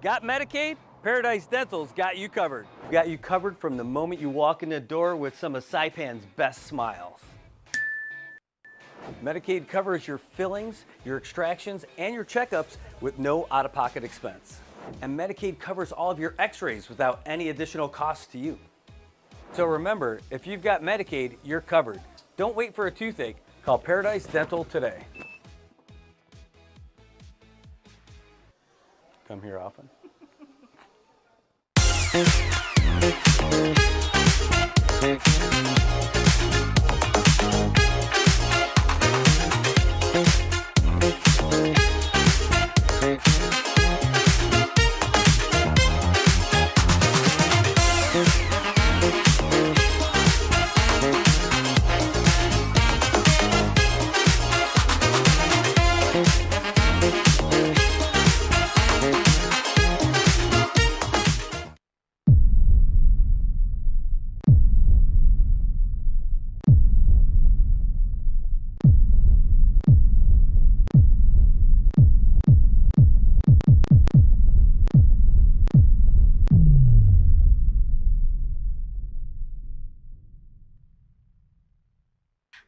Got Medicaid? Paradise Dental's got you covered. We've got you covered from the moment you walk in the door with some of Saipan's best smiles. Medicaid covers your fillings, your extractions, and your checkups with no out-of-pocket expense. And Medicaid covers all of your x-rays without any additional cost to you. So remember, if you've got Medicaid, you're covered. Don't wait for a toothache. Call Paradise Dental today. Come here often.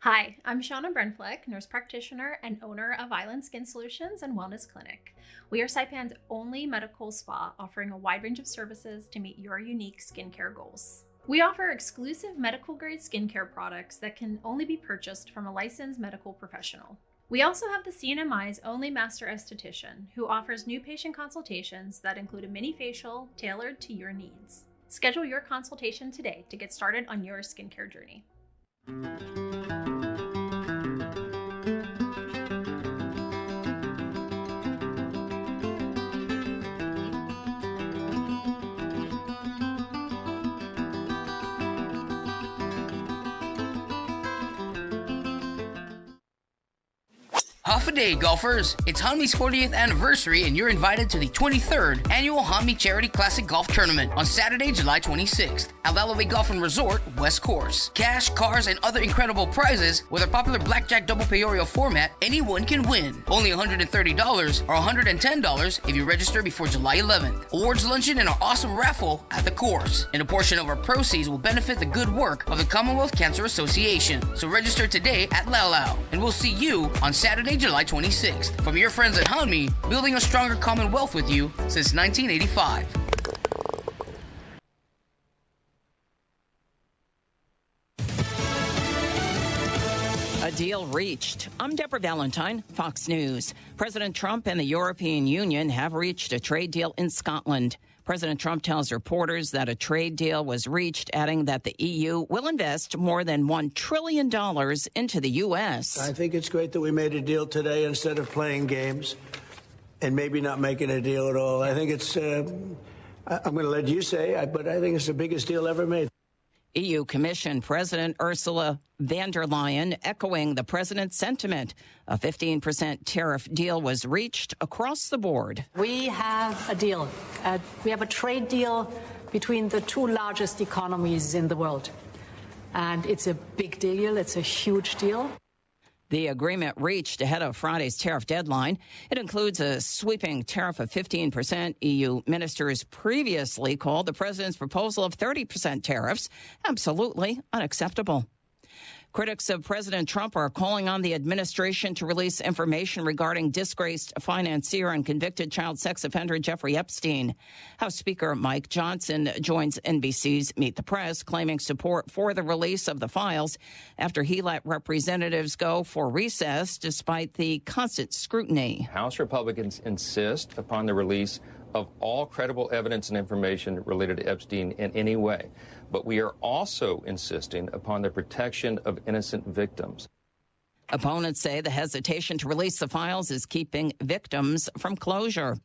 Hi, I'm Shauna Brenfleck, nurse practitioner and owner of Island Skin Solutions and Wellness Clinic. We are Saipan's only medical spa offering a wide range of services to meet your unique skincare goals. We offer exclusive medical-grade skincare products that can only be purchased from a licensed medical professional. We also have the CNMI's only master esthetician, who offers new patient consultations that include a mini facial tailored to your needs. Schedule your consultation today to get started on your skincare journey. Half a day, golfers! It's Hanmi's 40th anniversary and you're invited to the 23rd Annual Hanmi Charity Classic Golf Tournament on Saturday, July 26th at Lalaway Golf and Resort, West Course. Cash, cars, and other incredible prizes with our popular blackjack double payorio format, anyone can win. Only $130 or $110 if you register before July 11th. Awards luncheon and our awesome raffle at the course. And a portion of our proceeds will benefit the good work of the Commonwealth Cancer Association. So register today at Lau and we'll see you on Saturday, July 26th. From your friends at Hanmi, building a stronger Commonwealth with you since 1985. A deal reached. I'm Deborah Valentine, Fox News. President Trump and the European Union have reached a trade deal in Scotland. President Trump tells reporters that a trade deal was reached, adding that the EU will invest more than $1 trillion into the U.S. I think it's great that we made a deal today instead of playing games and maybe not making a deal at all. I think it's, I'm going to let you say, but I think it's the biggest deal ever made. EU Commission President Ursula von der Leyen echoing the president's sentiment. A 15% tariff deal was reached across the board. We have a deal. We have a trade deal between the two largest economies in the world. And it's a big deal. It's a huge deal. The agreement reached ahead of Friday's tariff deadline. It includes a sweeping tariff of 15%. EU ministers previously called the president's proposal of 30% tariffs absolutely unacceptable. Critics of President Trump are calling on the administration to release information regarding disgraced financier and convicted child sex offender Jeffrey Epstein. House Speaker Mike Johnson joins NBC's Meet the Press, claiming support for the release of the files after he let representatives go for recess despite the constant scrutiny. House Republicans insist upon the release of all credible evidence and information related to Epstein in any way. But we are also insisting upon the protection of innocent victims. Opponents say the hesitation to release the files is keeping victims from closure.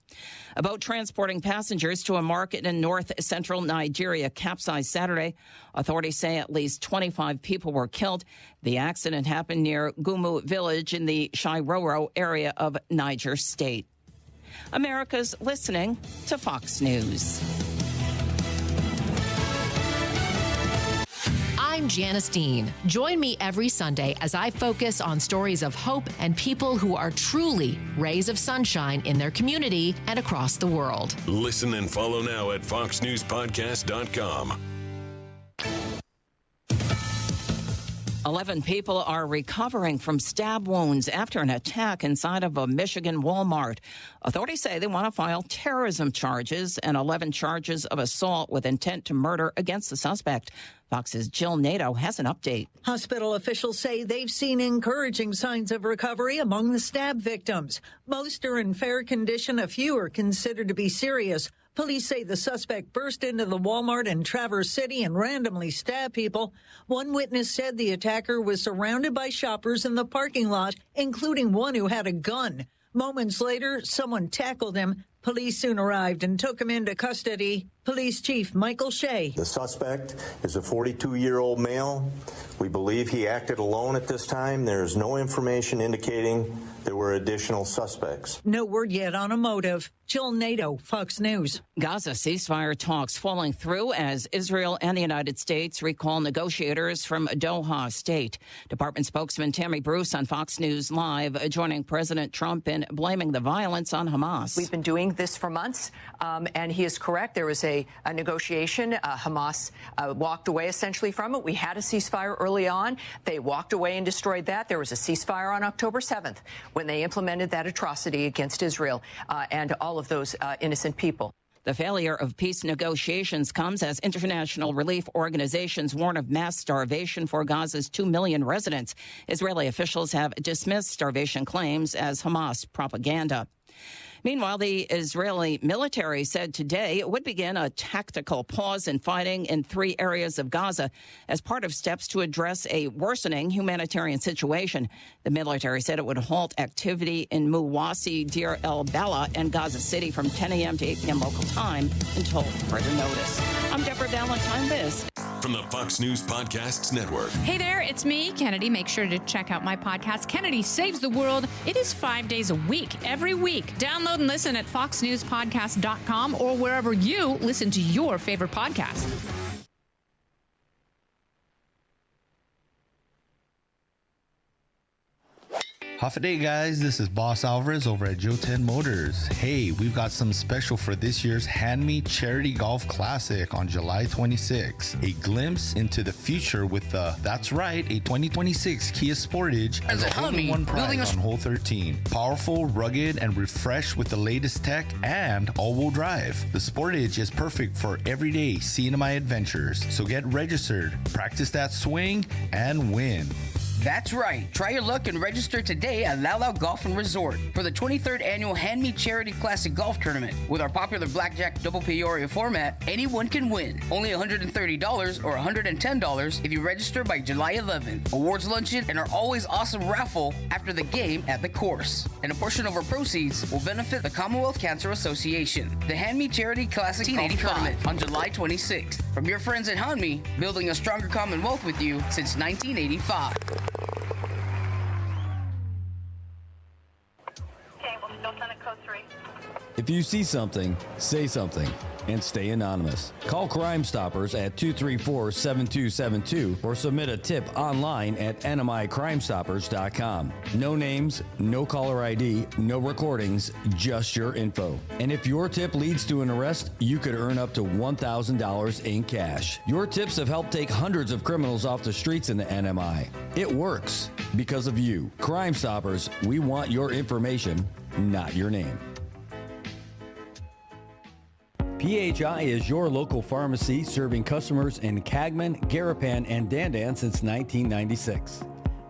A boat transporting passengers to a market in north-central Nigeria capsized Saturday. Authorities say at least 25 people were killed. The accident happened near Gumu village in the Shiroro area of Niger State. America's listening to Fox News. I'm Janice Dean. Join me every Sunday as I focus on stories of hope and people who are truly rays of sunshine in their community and across the world. Listen and follow now at foxnewspodcast.com. 11 people are recovering from stab wounds after an attack inside of a Michigan Walmart. Authorities say they want to file terrorism charges and 11 charges of assault with intent to murder against the suspect. Fox's Jill Nato has an update. Hospital officials say they've seen encouraging signs of recovery among the stab victims. Most are in fair condition. A few are considered to be serious. Police say the suspect burst into the Walmart in Traverse City and randomly stabbed people. One witness said the attacker was surrounded by shoppers in the parking lot, including one who had a gun. Moments later, someone tackled him. Police soon arrived and took him into custody. Police Chief Michael Shea. The suspect is a 42-year-old male. We believe he acted alone at this time. There is no information indicating there were additional suspects. No word yet on a motive. Jill Nato, Fox News. Gaza ceasefire talks falling through as Israel and the United States recall negotiators from Doha State. Department spokesman Tammy Bruce on Fox News Live joining President Trump in blaming the violence on Hamas. We've been doing this for months, and he is correct. There was a negotiation. Hamas walked away essentially from it. We had a ceasefire early on. They walked away and destroyed that. There was a ceasefire on October 7th when they implemented that atrocity against Israel and all of those innocent people. The failure of peace negotiations comes as international relief organizations warn of mass starvation for Gaza's 2 million residents. Israeli officials have dismissed starvation claims as Hamas propaganda. Meanwhile, the Israeli military said today it would begin a tactical pause in fighting in 3 areas of Gaza as part of steps to address a worsening humanitarian situation. The military said it would halt activity in Muwasi, Deir el-Bala, and Gaza City from 10 a.m. to 8 p.m. local time until further notice. I'm Deborah Valentine. This from the Fox News Podcasts Network. Hey there, it's me, Kennedy. Make sure to check out my podcast, Kennedy Saves the World. It is 5 days a week, every week. Download and listen at foxnewspodcast.com or wherever you listen to your favorite podcast. Half a day, guys. This is Boss Alvarez over at Joe 10 Motors. Hey, we've got some special for this year's Hand Me Charity Golf Classic on July 26. A glimpse into the future with that's right, a 2026 Kia Sportage as a hole-in-one prize on hole 13. Powerful, rugged, and refreshed with the latest tech and all-wheel drive. The Sportage is perfect for everyday cinema adventures. So get registered, practice that swing, and win. That's right. Try your luck and register today at Lau Golf and Resort for the 23rd annual Hand Me Charity Classic Golf Tournament. With our popular Blackjack Double Peoria format, anyone can win. Only $130 or $110 if you register by July 11th. Awards luncheon and our always awesome raffle after the game at the course. And a portion of our proceeds will benefit the Commonwealth Cancer Association. The Hand Me Charity Classic Golf Tournament on July 26th. From your friends at Hand Me, building a stronger Commonwealth with you since 1985. If you see something, say something, and stay anonymous. Call Crime Stoppers at 234-7272 or submit a tip online at nmicrimestoppers.com. No names, no caller ID, no recordings, just your info. And if your tip leads to an arrest, you could earn up to $1,000 in cash. Your tips have helped take hundreds of criminals off the streets in the NMI. It works because of you. Crime Stoppers, we want your information, not your name. PHI is your local pharmacy serving customers in Cagman, Garapan, and Dandan since 1996.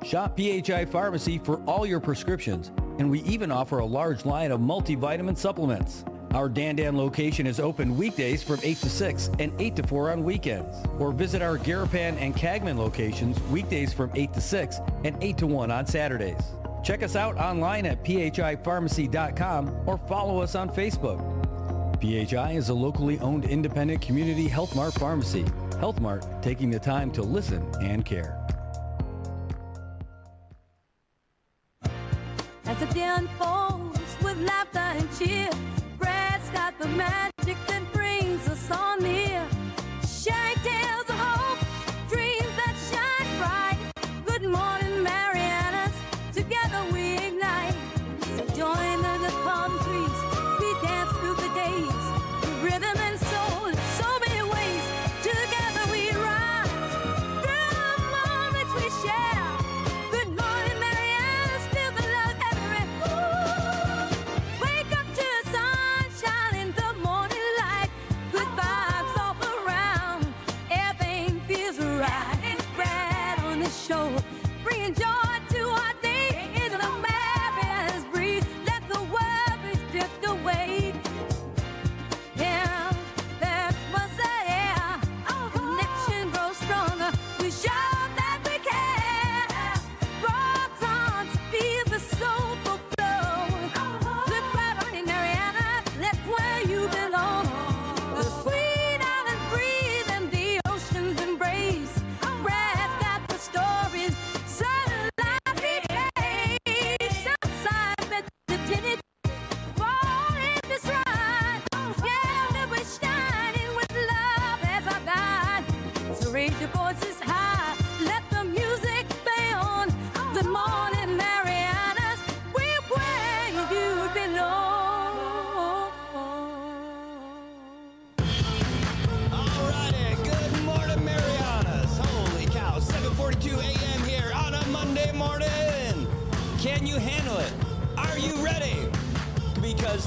Shop PHI Pharmacy for all your prescriptions, and we even offer a large line of multivitamin supplements. Our Dandan location is open weekdays from 8 to 6 and 8 to 4 on weekends. Or visit our Garapan and Cagman locations weekdays from 8 to 6 and 8 to 1 on Saturdays. Check us out online at phipharmacy.com or follow us on Facebook. PHI is a locally owned independent community Health Mart pharmacy. Health Mart, taking the time to listen and care. As the day unfolds with laughter and cheer, Brad's got the magic that brings us all near. Sharing tales of hope, dreams that shine.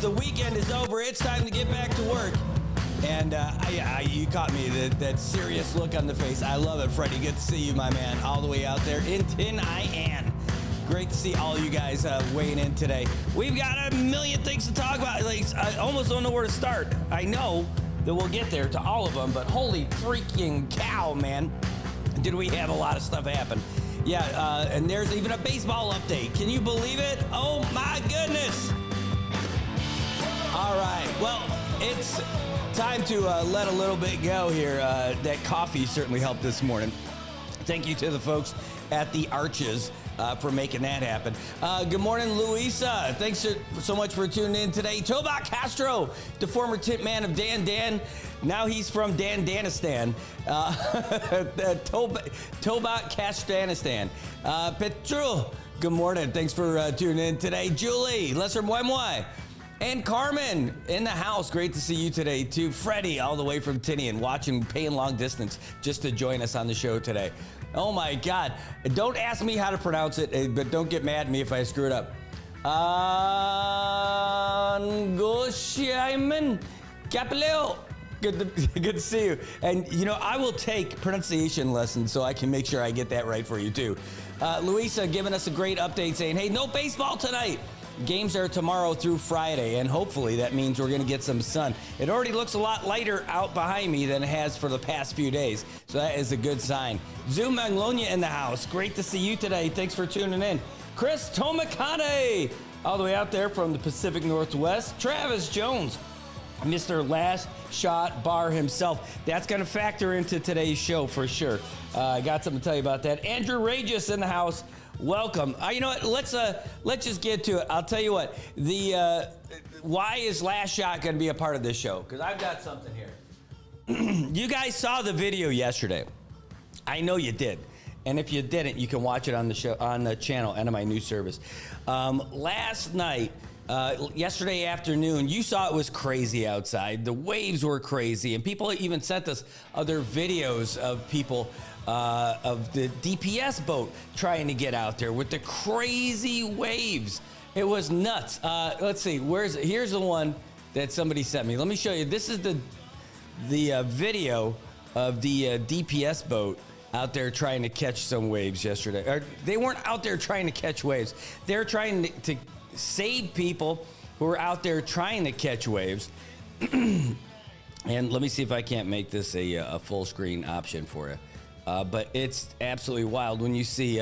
the weekend is over. It's time to get back to work. And you caught me, that serious look on the face. I love it, Freddie. Good to see you, my man, all the way out there in Tin Ian. Great to see all you guys weighing in today. We've got a million things to talk about. Like, I almost don't know where to start. I know that we'll get there to all of them, but holy freaking cow, man. Did we have a lot of stuff happen. Yeah, and there's even a baseball update. Can you believe it? Oh, my goodness. All right, well, it's time to let a little bit go here. That coffee certainly helped this morning. Thank you to the folks at the Arches for making that happen. Good morning, Luisa. Thanks so much for tuning in today. Tobak Castro, the former tip man of Dan. Now he's from Danistan. Tobak Castanistan. Petru, good morning. Thanks for tuning in today. Julie, Lesser Moi. And Carmen in the house. Great to see you today, too. Freddie, all the way from Tinian, paying long distance just to join us on the show today. Oh, my God. Don't ask me how to pronounce it, but don't get mad at me if I screw it up. Angoshiaman Capileo. Good to see you. And, I will take pronunciation lessons so I can make sure I get that right for you, too. Luisa giving us a great update saying, hey, no baseball tonight. Games are tomorrow through Friday, and hopefully that means we're going to get some sun. It already looks a lot lighter out behind me than it has for the past few days, so that is a good sign. Zoom Manglonia in the house. Great to see you today. Thanks for tuning in. Chris Tomikane, all the way out there from the Pacific Northwest. Travis Jones, Mr. Last Shot Bar himself. That's going to factor into today's show for sure. I got something to tell you about that. Andrew Regis in the house. Welcome. You know what? Let's just get to it. I'll tell you what. Why is Last Shot going to be a part of this show? Because I've got something here. You guys saw the video yesterday. I know you did. And if you didn't, you can watch it on the show on the channel and on my new service. Last night, yesterday afternoon, you saw it was crazy outside. The waves were crazy, and people even sent us other videos of people of the DPS boat trying to get out there with the crazy waves. It was nuts. Let's see. Here's the one that somebody sent me. Let me show you. This is the video of the DPS boat out there trying to catch some waves yesterday. Or they weren't out there trying to catch waves. They're trying to save people who are out there trying to catch waves. And let me see if I can't make this a full screen option for you. But it's absolutely wild when you see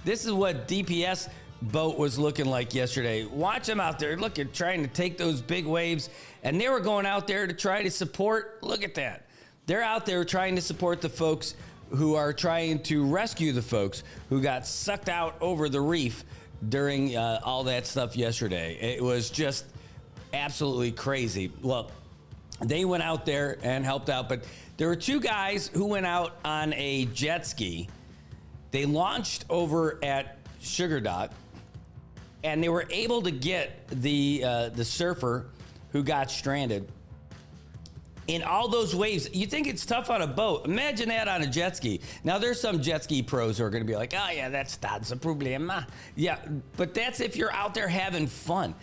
this is what DPS boat was looking like yesterday. Watch them out there trying to take those big waves, and they were going out there to try to support. Look at that. They're out there trying to support the folks who are trying to rescue the folks who got sucked out over the reef during all that stuff yesterday. It was just absolutely crazy. Well, they went out there and helped out, but there were two guys who went out on a jet ski. They launched over at Sugar Dock, and they were able to get the surfer who got stranded. In all those waves, you think it's tough on a boat. Imagine that on a jet ski. Now, there's some jet ski pros who are going to be like, oh, yeah, that's a problema. Yeah, but that's if you're out there having fun.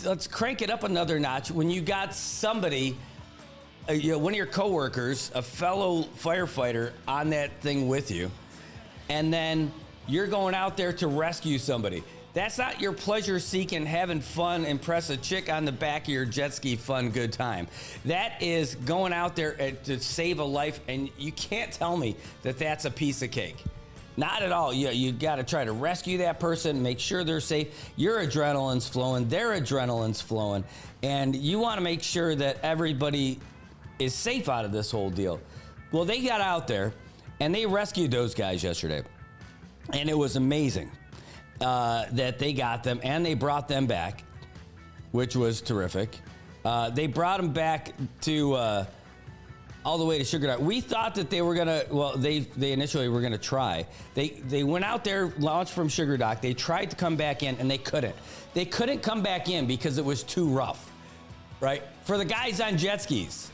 Let's crank it up another notch when you got somebody, one of your coworkers, a fellow firefighter on that thing with you, and then you're going out there to rescue somebody. That's not your pleasure-seeking, having fun, impress a chick on the back of your jet ski fun good time. That is going out there to save a life, and you can't tell me that that's a piece of cake. Not at all. You got to try to rescue that person, make sure they're safe. Your adrenaline's flowing, their adrenaline's flowing, and you want to make sure that everybody is safe out of this whole deal. Well, they got out there, and they rescued those guys yesterday, and it was amazing. That they got them, and they brought them back, which was terrific. They brought them back to all the way to Sugar Dock. We thought that they were gonna. Well, they initially were gonna try. They went out there, launched from Sugar Dock. They tried to come back in, and they couldn't. They couldn't come back in because it was too rough, right? For the guys on jet skis,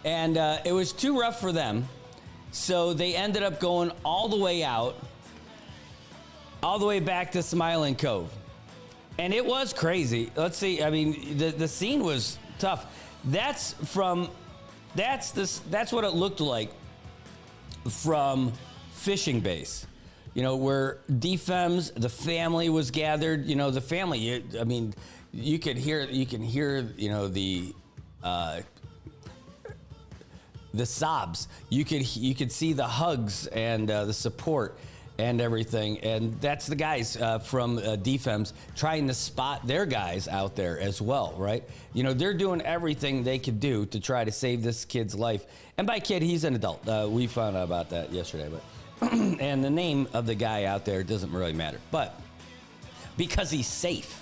and it was too rough for them. So they ended up going all the way out. All the way back to Smiling Cove. And it was crazy. Let's see. I mean, the scene was tough. That's what it looked like from fishing base. You know, where defems, the family was gathered. You know, the family. You can hear. You know, the sobs. You could see the hugs and the support and everything. And that's the guys from defems trying to spot their guys out there as well, right? You know, they're doing everything they could do to try to save this kid's life. And by kid, he's an adult. We found out about that yesterday, but and the name of the guy out there doesn't really matter, but because he's safe.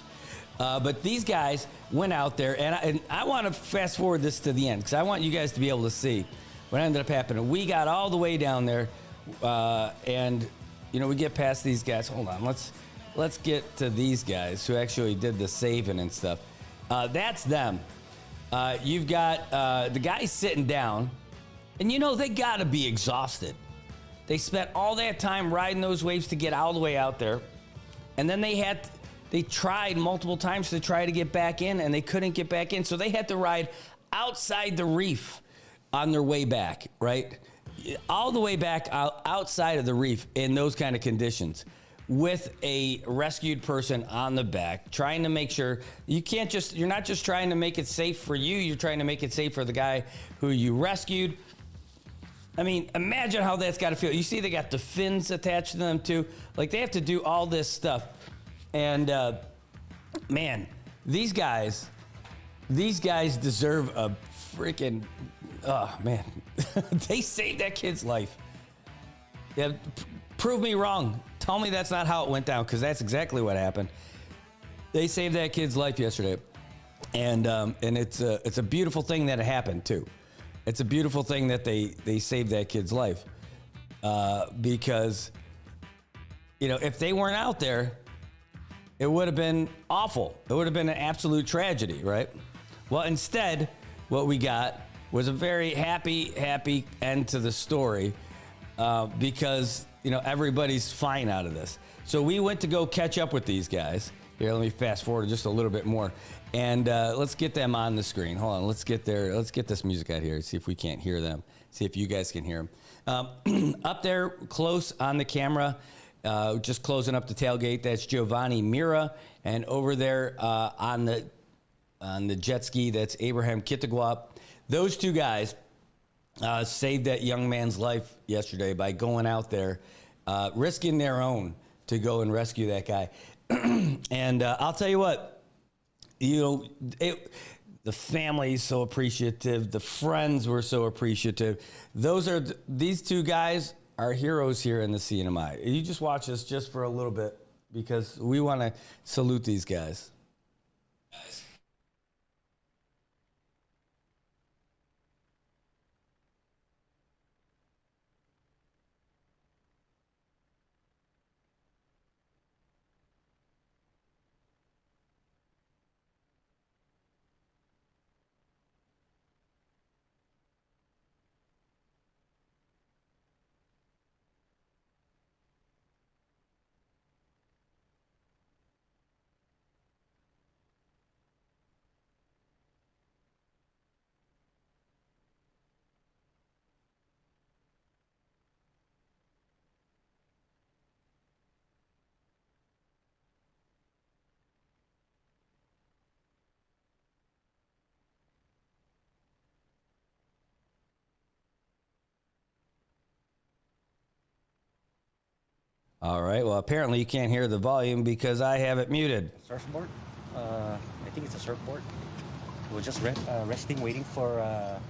But these guys went out there, and I want to fast forward this to the end because I want you guys to be able to see what ended up happening. We got all the way down there, and you know, we get past these guys. Hold on, let's get to these guys who actually did the saving and stuff. That's them. You've got the guys sitting down, and you know they got to be exhausted. They spent all that time riding those waves to get all the way out there, and then they tried multiple times to try to get back in, and they couldn't get back in, so they had to ride outside the reef on their way back, right? All the way back outside of the reef in those kind of conditions with a rescued person on the back, trying to make sure you're not just trying to make it safe for you, you're trying to make it safe for the guy who you rescued. I mean, imagine how that's got to feel. You see they got the fins attached to them too. Like they have to do all this stuff. And man, these guys deserve a freaking, oh man, they saved that kid's life. Yeah, prove me wrong. Tell me that's not how it went down, because that's exactly what happened. They saved that kid's life yesterday, and it's a beautiful thing that it happened too. It's a beautiful thing that they saved that kid's life, because you know, if they weren't out there, it would have been awful. It would have been an absolute tragedy, right? Well, instead, what we got was a very happy end to the story, because you know everybody's fine out of this. So we went to go catch up with these guys. Here, let me fast forward just a little bit more, and let's get them on the screen. Hold on, let's get this music out here. See if we can't hear them. See if you guys can hear them. Up there, close on the camera, just closing up the tailgate. That's Giovanni Mira, and over there on the jet ski, that's Abraham Kittigwa. Those two guys saved that young man's life yesterday by going out there, risking their own to go and rescue that guy. And I'll tell you what, you know, the family's so appreciative. The friends were so appreciative. These two guys are heroes here in the CNMI. You just watch this just for a little bit because we want to salute these guys. All right, well, apparently you can't hear the volume because I have it muted. Surfboard? I think it's a surfboard. We were just resting, waiting for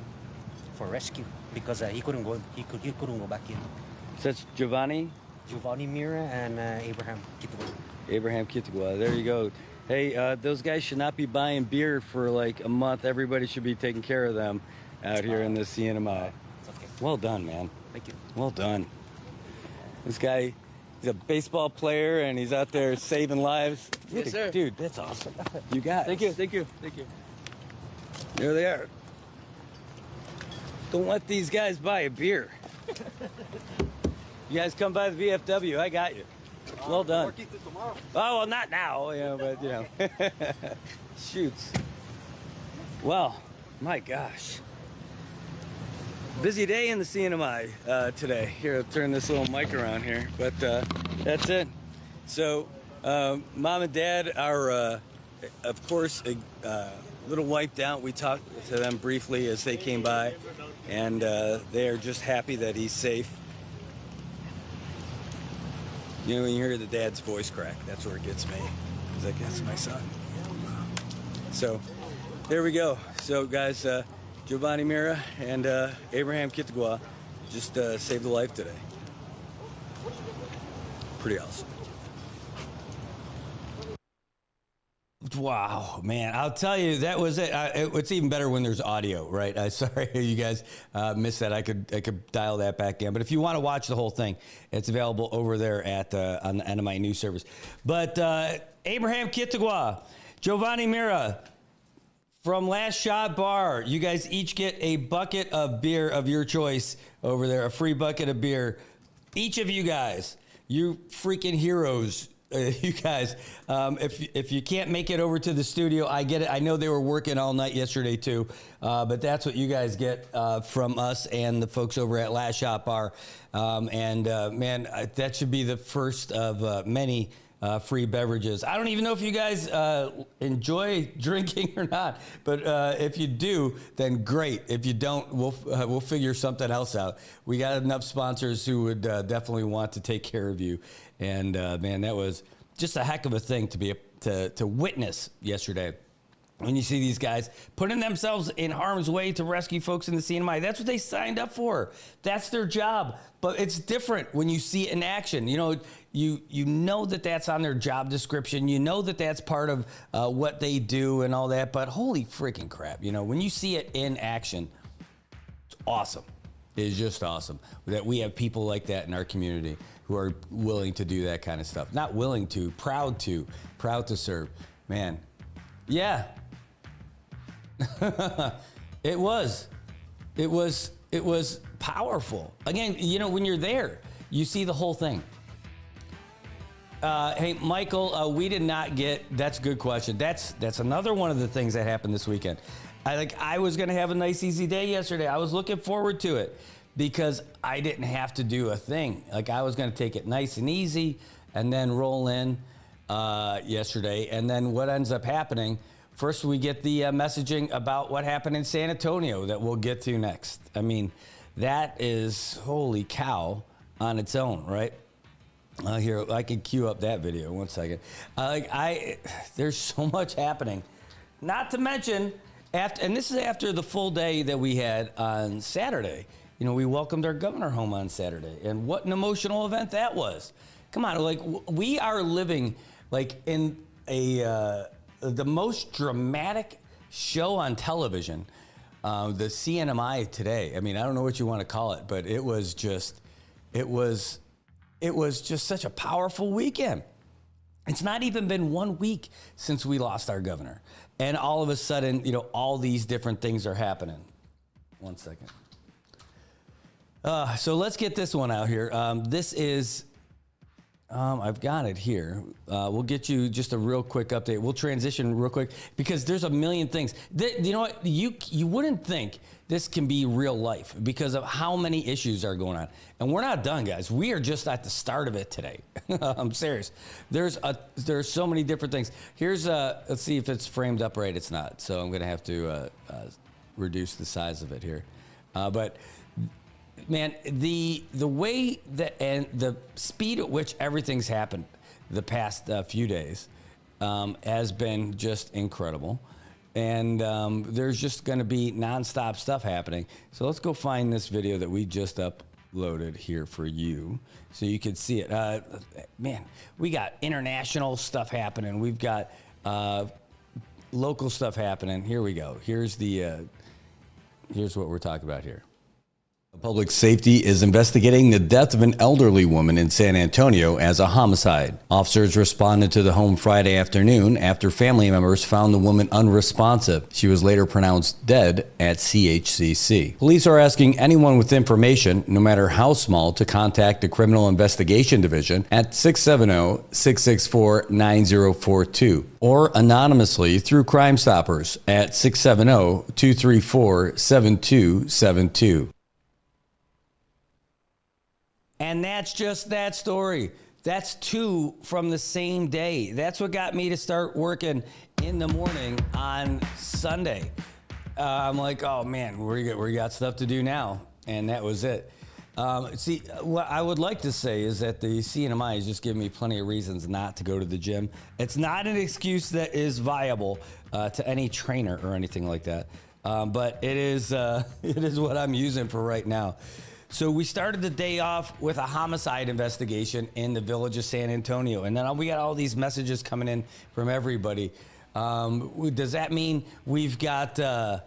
rescue because he couldn't go. He couldn't go back in. So that's Giovanni Mira and Abraham Kittigwa. Abraham Kittigwa. There you go. Hey, those guys should not be buying beer for like a month. Everybody should be taking care of them out here in the CNMI. It's okay. Well done, man. Thank you. Well done. This guy, he's a baseball player and he's out there saving lives. Yes, sir. Dude, that's awesome. You got it. Thank you. There they are. Don't let these guys buy a beer. You guys come by the VFW, I got you. Well done. Oh, well, not now, but, shoots. Well, my gosh. Busy day in the CNMI today. Here, I'll turn this little mic around here, but that's it. So, Mom and Dad are, of course, a little wiped out. We talked to them briefly as they came by, and they are just happy that he's safe. You know, when you hear the dad's voice crack, that's where it gets me. He's like, that's my son. So, there we go. So, guys, Giovanni Mira and Abraham Kitagwa just saved a life today. Pretty awesome. Wow, man, I'll tell you, that was it. It's even better when there's audio, right? Sorry you guys missed that. I could dial that back in. But if you want to watch the whole thing, it's available over there at on the NMI News Service. But Abraham Kitagwa, Giovanni Mira from Last Shot Bar, you guys each get a bucket of beer of your choice over there, a free bucket of beer. Each of you guys, you freaking heroes. You guys, if you can't make it over to the studio, I get it. I know they were working all night yesterday too, but that's what you guys get from us and the folks over at Last Shot Bar. Man, that should be the first of many free beverages. I don't even know if you guys enjoy drinking or not, but if you do, then great. If you don't, we'll figure something else out. We got enough sponsors who would definitely want to take care of you. And man, that was just a heck of a thing to witness yesterday. When you see these guys putting themselves in harm's way to rescue folks in the CNMI, that's what they signed up for. That's their job. But it's different when you see it in action. You know, you know that that's on their job description. You know that that's part of what they do and all that. But holy freaking crap, you know, when you see it in action, it's awesome. It is just awesome that we have people like that in our community who are willing to do that kind of stuff. Not willing to, proud to serve. Man, yeah. It was powerful. Again, you know, when you're there, you see the whole thing. Hey, Michael, we did not get, that's a good question. That's another one of the things that happened this weekend. I was going to have a nice, easy day yesterday. I was looking forward to it because I didn't have to do a thing. Like, I was going to take it nice and easy and then roll in yesterday. And then what ends up happening, first we get the messaging about what happened in San Antonio that we'll get to next. I mean, that is holy cow on its own, right? Here, I can cue up that video. 1 second. There's so much happening. Not to mention, and this is after the full day that we had on Saturday. You know, we welcomed our governor home on Saturday, and what an emotional event that was. Come on, like, we are living like in the most dramatic show on television, the CNMI today. I mean, I don't know what you want to call it, but it was just such a powerful weekend. It's not even been 1 week since we lost our governor. And all of a sudden, you know, all these different things are happening. 1 second. So let's get this one out here. This is, I've got it here. We'll get you just a real quick update. We'll transition real quick because there's a million things. You know what? You wouldn't think this can be real life because of how many issues are going on. And we're not done, guys. We are just at the start of it today. I'm serious. There's so many different things. Here's let's see if it's framed up right. It's not. So I'm going to have to reduce the size of it here. But man, the way that and the speed at which everything's happened the past few days has been just incredible. And there's just going to be nonstop stuff happening. So let's go find this video that we just uploaded here for you so you can see it. Man, we got international stuff happening. We've got local stuff happening. Here we go. Here's what we're talking about here. Public Safety is investigating the death of an elderly woman in San Antonio as a homicide. Officers responded to the home Friday afternoon after family members found the woman unresponsive. She was later pronounced dead at CHCC. Police are asking anyone with information, no matter how small, to contact the Criminal Investigation Division at 670-664-9042 or anonymously through Crime Stoppers at 670-234-7272. And that's just that story. That's 2 from the same day. That's what got me to start working in the morning on Sunday. I'm like, oh man, we got stuff to do now. And that was it. See, what I would like to say is that the CNMI has just given me plenty of reasons not to go to the gym. It's not an excuse that is viable to any trainer or anything like that. But it is what I'm using for right now. So we started the day off with a homicide investigation in the village of San Antonio. And then we got all these messages coming in from everybody. Does that mean we've got a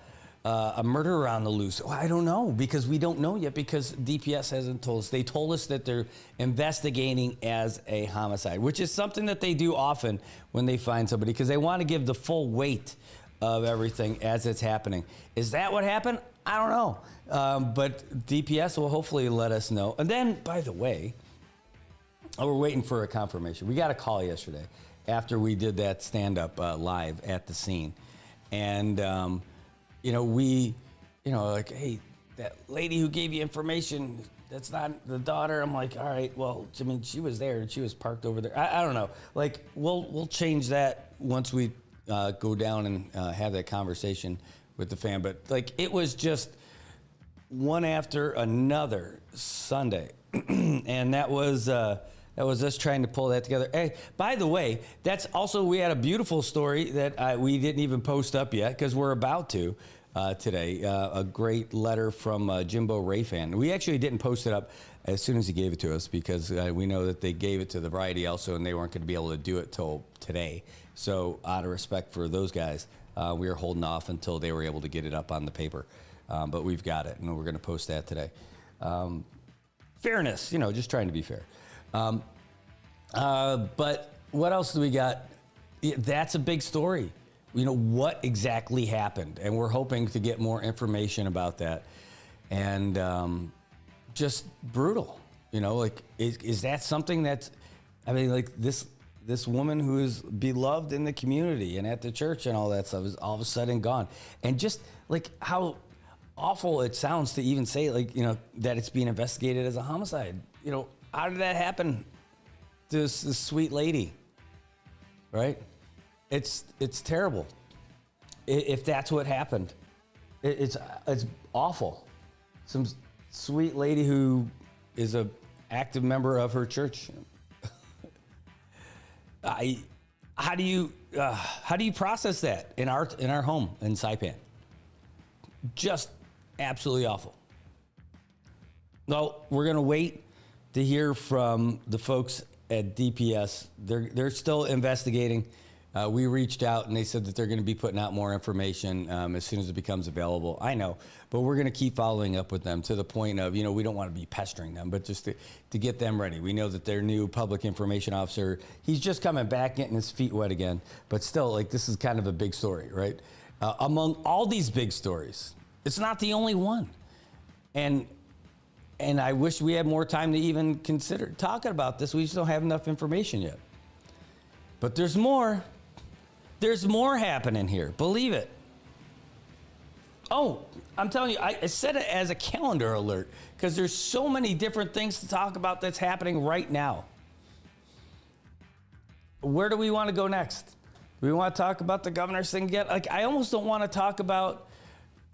murderer on the loose? Well, I don't know, because we don't know yet, because DPS hasn't told us. They told us that they're investigating as a homicide, which is something that they do often when they find somebody, because they want to give the full weight of everything as it's happening. Is that what happened? I don't know. But DPS will hopefully let us know. And then, by the way, we're waiting for a confirmation. We got a call yesterday after we did that stand-up live at the scene. And, like, hey, that lady who gave you information, that's not the daughter. I'm like, all right, well, I mean, she was there and she was parked over there. I don't know. Like, we'll change that once we go down and have that conversation with the fan. But, like, it was just one after another Sunday. And that was us trying to pull that together. Hey, by the way, that's also, we had a beautiful story that we didn't even post up yet, because we're about to today. A great letter from Jimbo Ray fan. We actually didn't post it up as soon as he gave it to us, because we know that they gave it to the Variety also, and they weren't going to be able to do it till today. So out of respect for those guys, we were holding off until they were able to get it up on the paper. But we've got it, and we're going to post that today. Fairness, just trying to be fair. But what else do we got? That's a big story. What exactly happened? And we're hoping to get more information about that. And just brutal. Is that something that's, this woman who is beloved in the community and at the church and all that stuff is all of a sudden gone. And just like how awful it sounds to even say, that it's being investigated as a homicide. How did that happen to this sweet lady? Right? It's terrible. If that's what happened, it's awful. Some sweet lady who is a active member of her church. How do you process that in our home in Saipan? Just absolutely awful. No, we're gonna wait to hear from the folks at DPS. They're still investigating. We reached out and they said that they're going to be putting out more information as soon as it becomes available. I know, but we're going to keep following up with them to the point of, we don't want to be pestering them, but just to get them ready. We know that their new public information officer, he's just coming back, getting his feet wet again, but still, this is kind of a big story, right? Among all these big stories, it's not the only one. And I wish we had more time to even consider talking about this. We just don't have enough information yet. But there's more. There's more happening here. Believe it. Oh, I'm telling you, I set it as a calendar alert because there's so many different things to talk about that's happening right now. Where do we want to go next? Do we want to talk about the governor's thing again? I almost don't want to talk about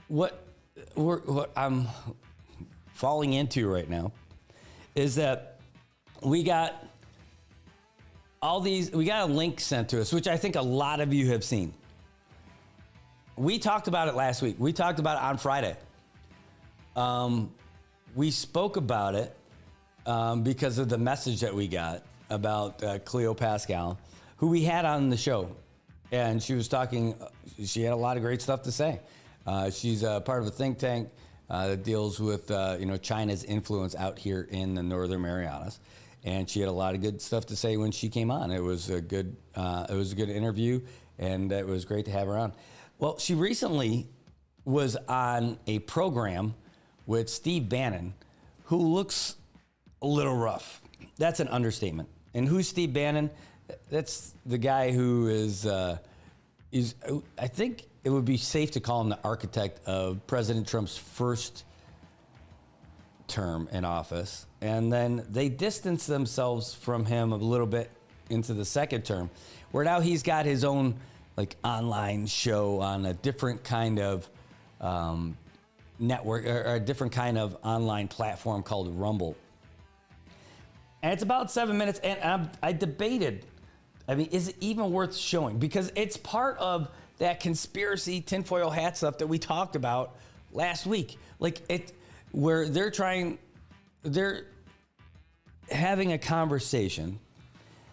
what I'm falling into right now is that we got we got a link sent to us, which I think a lot of you have seen. We talked about it last week. We talked about it on Friday. We spoke about it because of the message that we got about Cleo Pascal, who we had on the show. And she was talking, she had a lot of great stuff to say. She's part of a think tank that deals with China's influence out here in the Northern Marianas. And she had a lot of good stuff to say when she came on. It was a good interview, and it was great to have her on. Well, she recently was on a program with Steve Bannon, who looks a little rough. That's an understatement. And who's Steve Bannon? That's the guy who is I think it would be safe to call him the architect of President Trump's first term in office. And then they distanced themselves from him a little bit into the second term, where now he's got his own online show on a different kind of network or a different kind of online platform called Rumble. And it's about 7 minutes, and I debated, is it even worth showing? Because it's part of that conspiracy tinfoil hat stuff that we talked about last week. Where they're having a conversation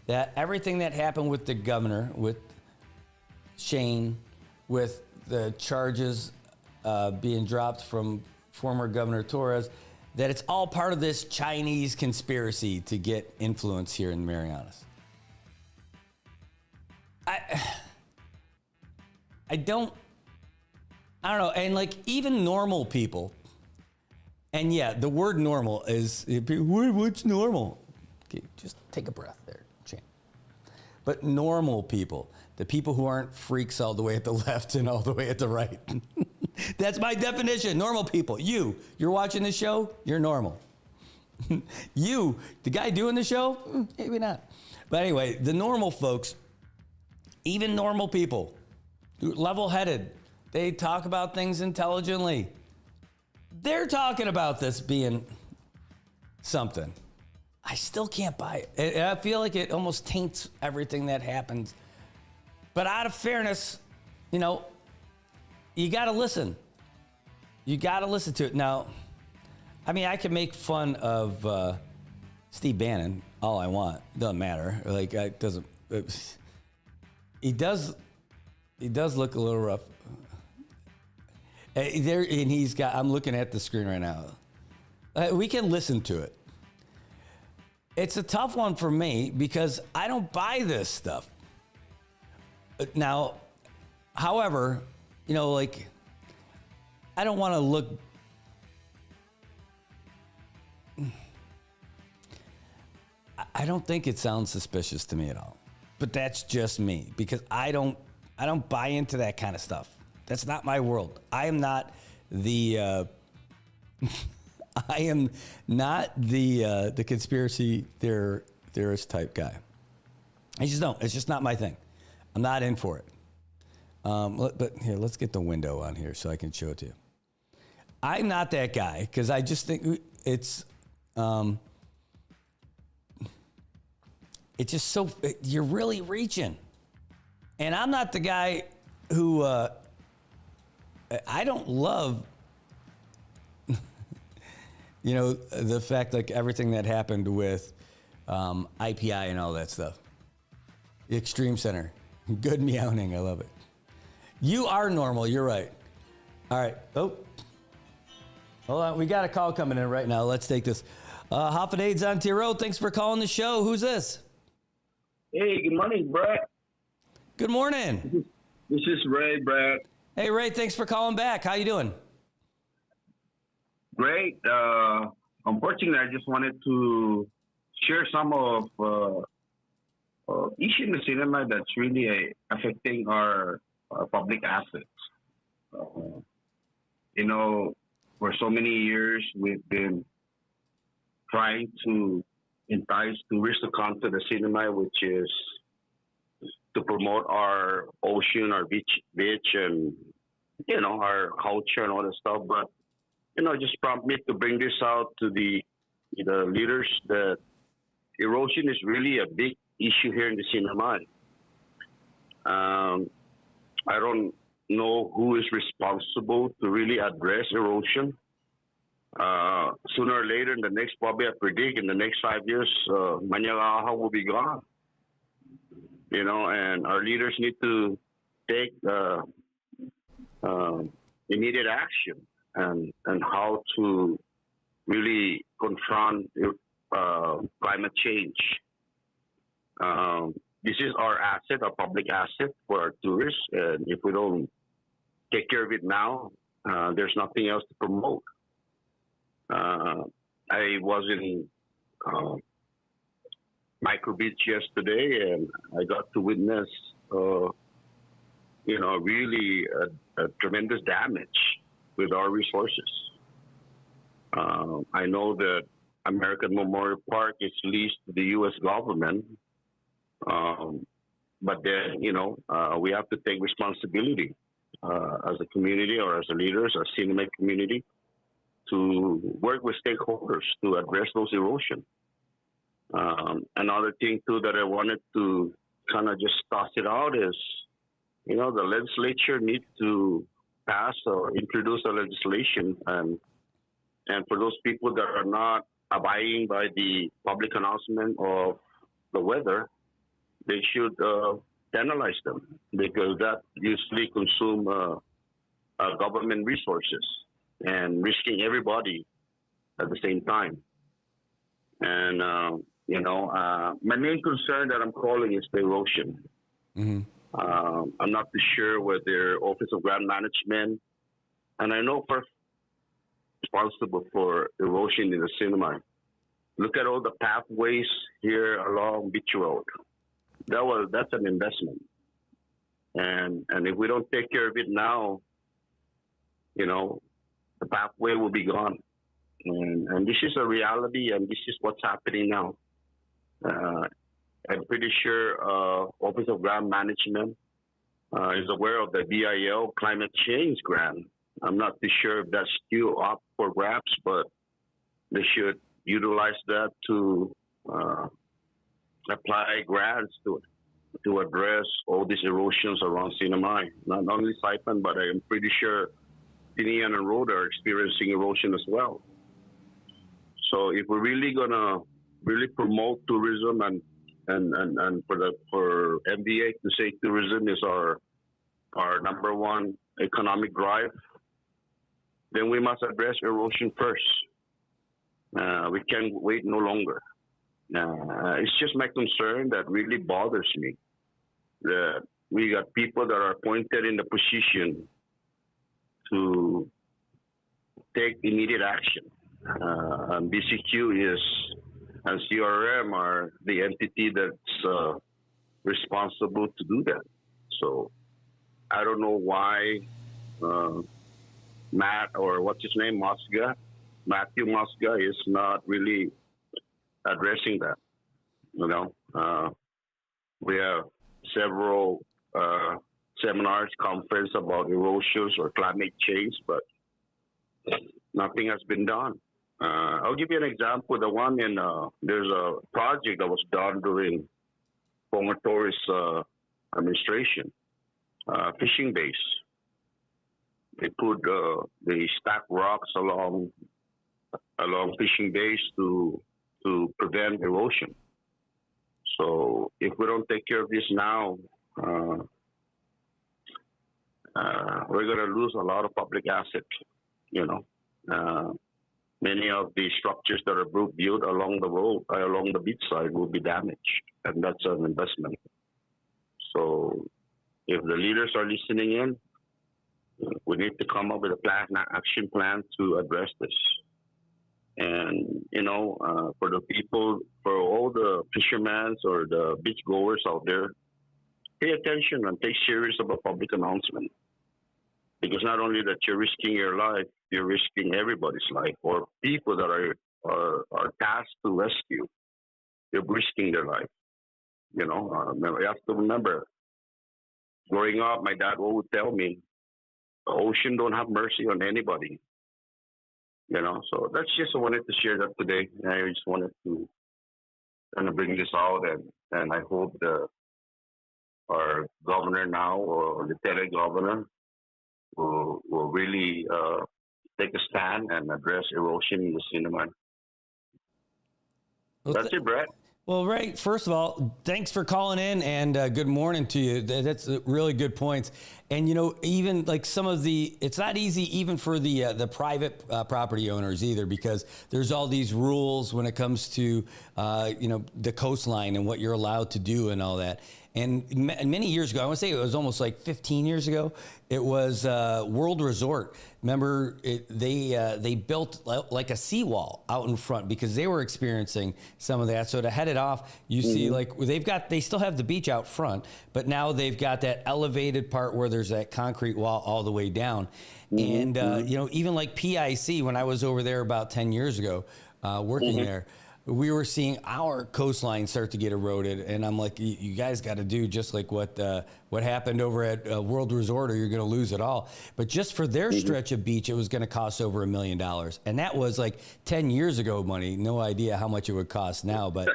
that everything that happened with the governor, with Shane, with the charges being dropped from former Governor Torres, that it's all part of this Chinese conspiracy to get influence here in Marianas. I don't know. And even normal people, and yeah, the word normal is, what's normal? Okay, just take a breath there, Shane. But normal people, the people who aren't freaks all the way at the left and all the way at the right. That's my definition, normal people. You're watching the show, you're normal. You, the guy doing the show, maybe not. But anyway, the normal folks, even normal people, level-headed, they talk about things intelligently. They're talking about this being something. I still can't buy it. I feel like it almost taints everything that happens. But out of fairness, you got to listen. You got to listen to it. Now, I can make fun of Steve Bannon all I want. It doesn't matter. It doesn't. He does look a little rough. There, and he's got. I'm looking at the screen right now. We can listen to it. It's a tough one for me because I don't buy this stuff. Now, however, I don't want to look. I don't think it sounds suspicious to me at all. But that's just me because I don't buy into that kind of stuff. That's not my world. I am not the conspiracy theorist type guy. I just don't. It's just not my thing. I'm not in for it. But here, let's get the window on here so I can show it to you. I'm not that guy because I just think it's just so you're really reaching, and I'm not the guy who I don't love. The fact everything that happened with IPI and all that stuff. The Extreme Center. Good meowing. I love it. You are normal. You're right. All right. Oh. Hold on. We got a call coming in right now. Let's take this. Hoffadades on Tiro. Thanks for calling the show. Who's this? Hey, good morning, Brett. Good morning. This is Ray, Brett. Hey, Ray. Thanks for calling back. How you doing? Great. Unfortunately, I just wanted to share some of issue in the cinema that's really affecting our public assets. For so many years, we've been trying to entice tourists to come to the cinema, which is to promote our ocean, our beach, and, our culture and all that stuff. But, just prompt me to bring this out to the leaders that erosion is really a big issue here in the cinema. I don't know who is responsible to really address erosion. Sooner or later, in the next, probably I predict in the next 5 years, Manila will be gone. And our leaders need to take immediate action. and how to really confront climate change. This is our asset, our public asset for our tourists, and if we don't take care of it now, there's nothing else to promote. I was in Micro Beach yesterday, and I got to witness, really a tremendous damage with our resources. I know that American Memorial Park is leased to the U.S. government, but then, we have to take responsibility as a community or as a leaders, as cinematic community, to work with stakeholders to address those erosion. Another thing, too, that I wanted to kind of just toss it out is, the legislature needs to pass or introduce a legislation, and for those people that are not abiding by the public announcement of the weather, they should penalize them, because that usually consume government resources and risking everybody at the same time. And, my main concern that I'm calling is the erosion. Mm-hmm. I'm not too sure whether Office of Ground Management, and I know for responsible for erosion in the cinema. Look at all the pathways here along Beach Road. That's an investment. And if we don't take care of it now, the pathway will be gone. And this is a reality, and this is what's happening now. I'm pretty sure Office of Ground Management is aware of the BIL climate change grant. I'm not too sure if that's still up for grabs, but they should utilize that to apply grants to address all these erosions around Sinamay. Not only Saipan, but I'm pretty sure Tinian and Road are experiencing erosion as well. So if we're really gonna promote tourism and for MBA to say tourism is our number one economic drive, then we must address erosion first. We can't wait no longer. It's just my concern that really bothers me, that we got people that are appointed in the position to take immediate action. BCQ and CRM are the entity that's responsible to do that. So I don't know why Matt, or what's his name, Matthew Mosga is not really addressing that. We have several seminars, conference about erosions or climate change, but nothing has been done. I'll give you an example. The one in there's a project that was done during former tourist administration, fishing base. They put they stack rocks along fishing base to prevent erosion. So if we don't take care of this now, we're going to lose a lot of public assets. Many of the structures that are built along the road, along the beach side, will be damaged, and that's an investment. So if the leaders are listening in, we need to come up with a action plan to address this. And, for the people, for all the fishermen or the beach goers out there, pay attention and take serious about public announcement. Because not only that you're risking your life, you're risking everybody's life, or people that are tasked to rescue. You're risking their life. You have to remember, growing up, my dad would tell me, the ocean don't have mercy on anybody. So that's just, I wanted to share that today. I just wanted to kind of bring this out, and I hope our governor now, or lieutenant governor, will really take a stand and address erosion in the cinema. That's it, Brett. Well, Ray, first of all, thanks for calling in, and good morning to you. That's really good points. And, even like some of it's not easy even for the private property owners either, because there's all these rules when it comes to, the coastline and what you're allowed to do and all that. And many years ago, I want to say it was almost like 15 years ago, it was World Resort. Remember, they built like a seawall out in front because they were experiencing some of that. So to head it off, you see like they still have the beach out front, but now they've got that elevated part where there's that concrete wall all the way down. And, even like PIC, when I was over there about 10 years ago working there, we were seeing our coastline start to get eroded, and I'm like, you guys got to do just like what happened over at World Resort, or you're going to lose it all. But just for their stretch of beach, it was going to cost over $1 million, and that was like 10 years ago money. No idea how much it would cost now, but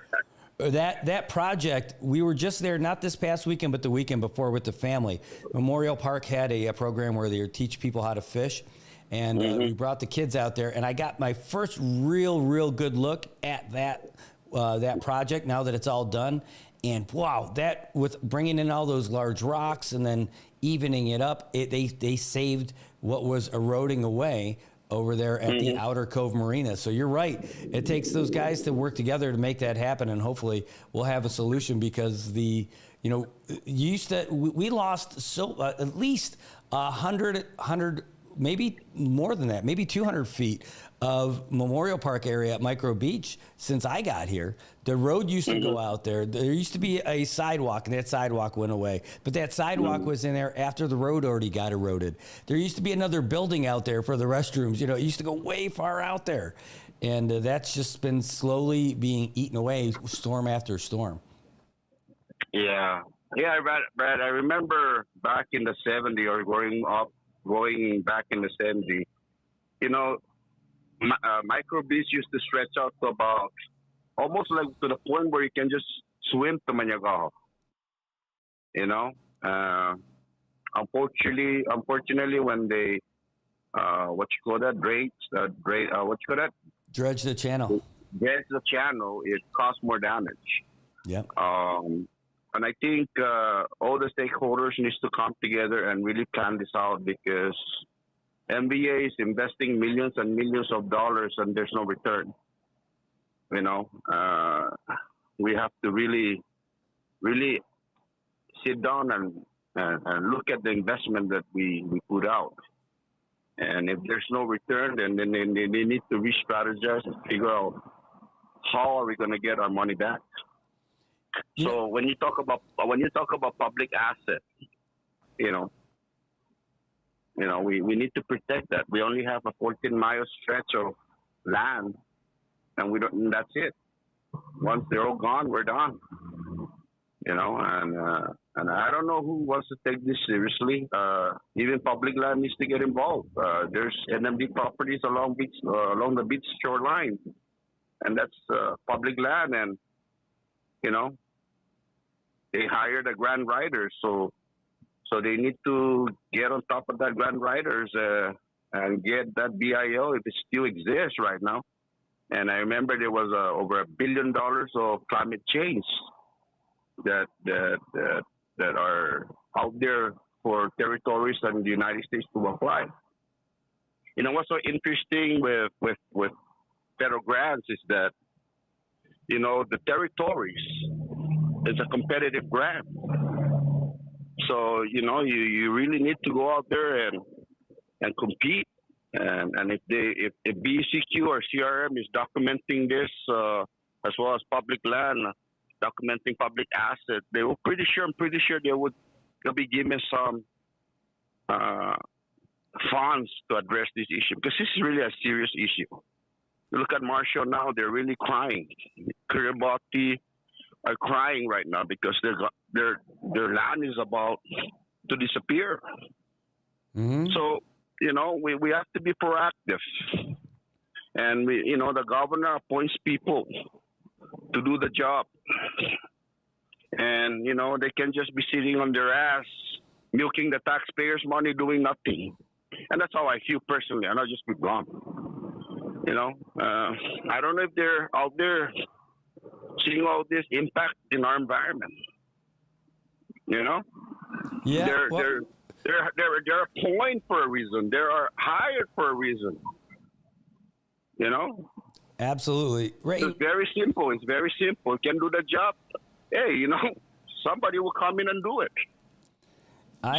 that project, we were just there not this past weekend, but the weekend before with the family. Memorial Park had a program where they would teach people how to fish. And we brought the kids out there, and I got my first real good look at that project now that it's all done. And wow, that with bringing in all those large rocks and then evening it up, they saved what was eroding away over there at the Outer Cove Marina. So you're right. It takes those guys to work together to make that happen, and hopefully we'll have a solution, because we lost at least 100. Maybe more than that, maybe 200 feet of Memorial Park area at Micro Beach since I got here. The road used to go out there. There used to be a sidewalk, and that sidewalk went away. But that sidewalk was in there after the road already got eroded. There used to be another building out there for the restrooms. It used to go way far out there. And that's just been slowly being eaten away storm after storm. Yeah, Brad, I remember back in the 70s or going back in the 70s, Micro Beach used to stretch out to about almost like to the point where you can just swim to Maniagaw. Unfortunately, when they dredge the channel. It caused more damage. Yep. And I think all the stakeholders needs to come together and really plan this out, because NBA is investing millions and millions of dollars and there's no return. We have to really sit down and look at the investment that we put out. And if there's no return, then they need to re-strategize and figure out how are we going to get our money back. Yeah. So when you talk about public assets, we need to protect that. We only have a 14-mile stretch of land, and that's it. Once they're all gone, we're done. And I don't know who wants to take this seriously. Even public land needs to get involved. There's NMD properties along the beach shoreline, and that's public land, and they hired a Grand Riders, so they need to get on top of that Grand Riders and get that BIL if it still exists right now. And I remember there was over $1 billion of climate change that are out there for territories in the United States to apply. What's so interesting with federal grants is that the territories. It's a competitive grant. So, you really need to go out there and compete. And if BCQ or CRM is documenting this, as well as public land, documenting public assets, I'm pretty sure they'll be given some funds to address this issue, because this is really a serious issue. You look at Marshall now, they're really crying. Kiribati are crying right now because their land is about to disappear. So, we have to be proactive. And the governor appoints people to do the job. And, they can just be sitting on their ass, milking the taxpayers' money, doing nothing. And that's how I feel personally. And I'll just be blunt. I don't know if they're out there seeing all this impact in our environment. Yeah. They're appointed for a reason. They are hired for a reason. You know? Absolutely. Right. It's very simple. It's very simple. Can do the job. Hey, you know, somebody will come in and do it.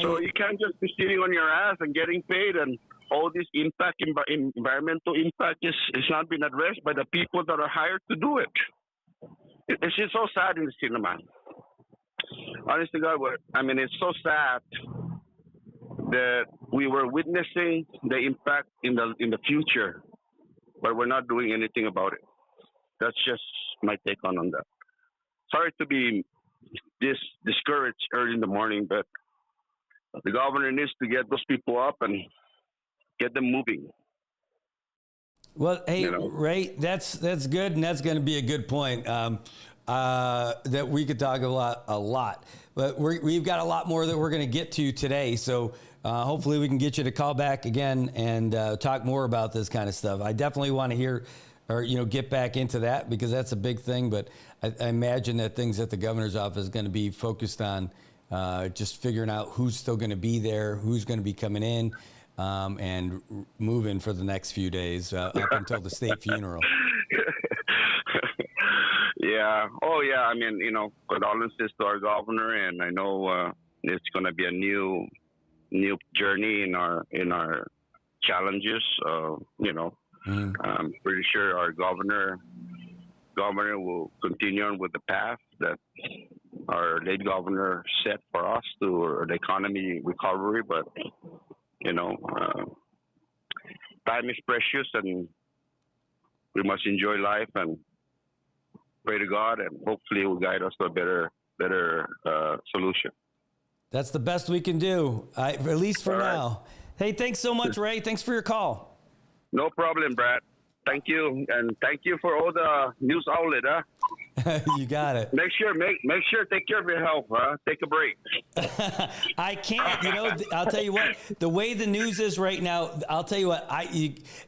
So you can't just be sitting on your ass and getting paid, and all this environmental impact is not being addressed by the people that are hired to do it. It's just so sad in the cinema. Honest to God, it's so sad that we were witnessing the impact in the future, but we're not doing anything about it. That's just my take on that. Sorry to be discouraged early in the morning, but the governor needs to get those people up and get them moving. Well, hey, Ray, that's good, and that's going to be a good point that we could talk about a lot. But we've got a lot more that we're going to get to today, so hopefully we can get you to call back again and talk more about this kind of stuff. I definitely want to hear or get back into that because that's a big thing. But I imagine that things at the governor's office is going to be focused on just figuring out who's still going to be there, who's going to be coming in, and moving for the next few days up until the state funeral. Yeah. Oh, yeah. Condolences to our governor, and I know it's going to be a new journey in our challenges. I'm pretty sure our governor will continue on with the path that our late governor set for us to the economy recovery. But time is precious, and we must enjoy life and pray to God, and hopefully it will guide us to a better solution. That's the best we can do, at least for now. Hey, thanks so much, Ray. Thanks for your call. No problem, Brad. Thank you, and thank you for all the news outlet, huh? You got it. Make sure take care of your health, huh? Take a break. I can't. I'll tell you what. The way the news is right now, I'll tell you what.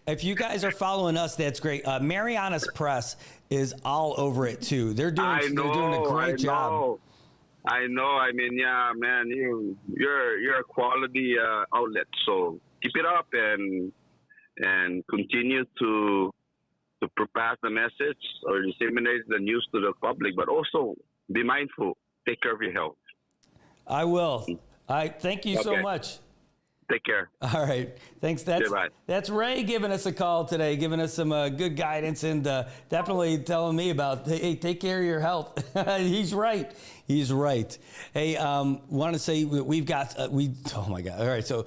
If you guys are following us, that's great. Marianas Press is all over it too. They're doing a great job. I know. Yeah, man. You're a quality outlet. So keep it up and continue to pass the message or disseminate the news to the public, but also be mindful. Take care of your health. I will. Thank you so much. Take care. All right. Thanks. That's Ray giving us a call today, giving us some good guidance, and definitely telling me about, hey, take care of your health. He's right. He's right. Hey, want to say we've got, oh my God. All right. So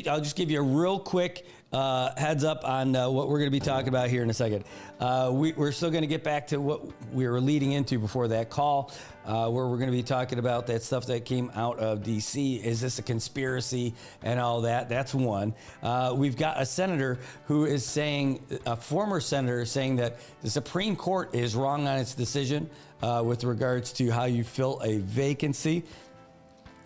I'll just give you a real quick heads up on what we're going to be talking about here in a second. We're still going to get back to what we were leading into before that call, where we're going to be talking about that stuff that came out of D.C. Is this a conspiracy and all that? That's one. We've got a senator who is saying, a former senator saying that the Supreme Court is wrong on its decision with regards to how you fill a vacancy.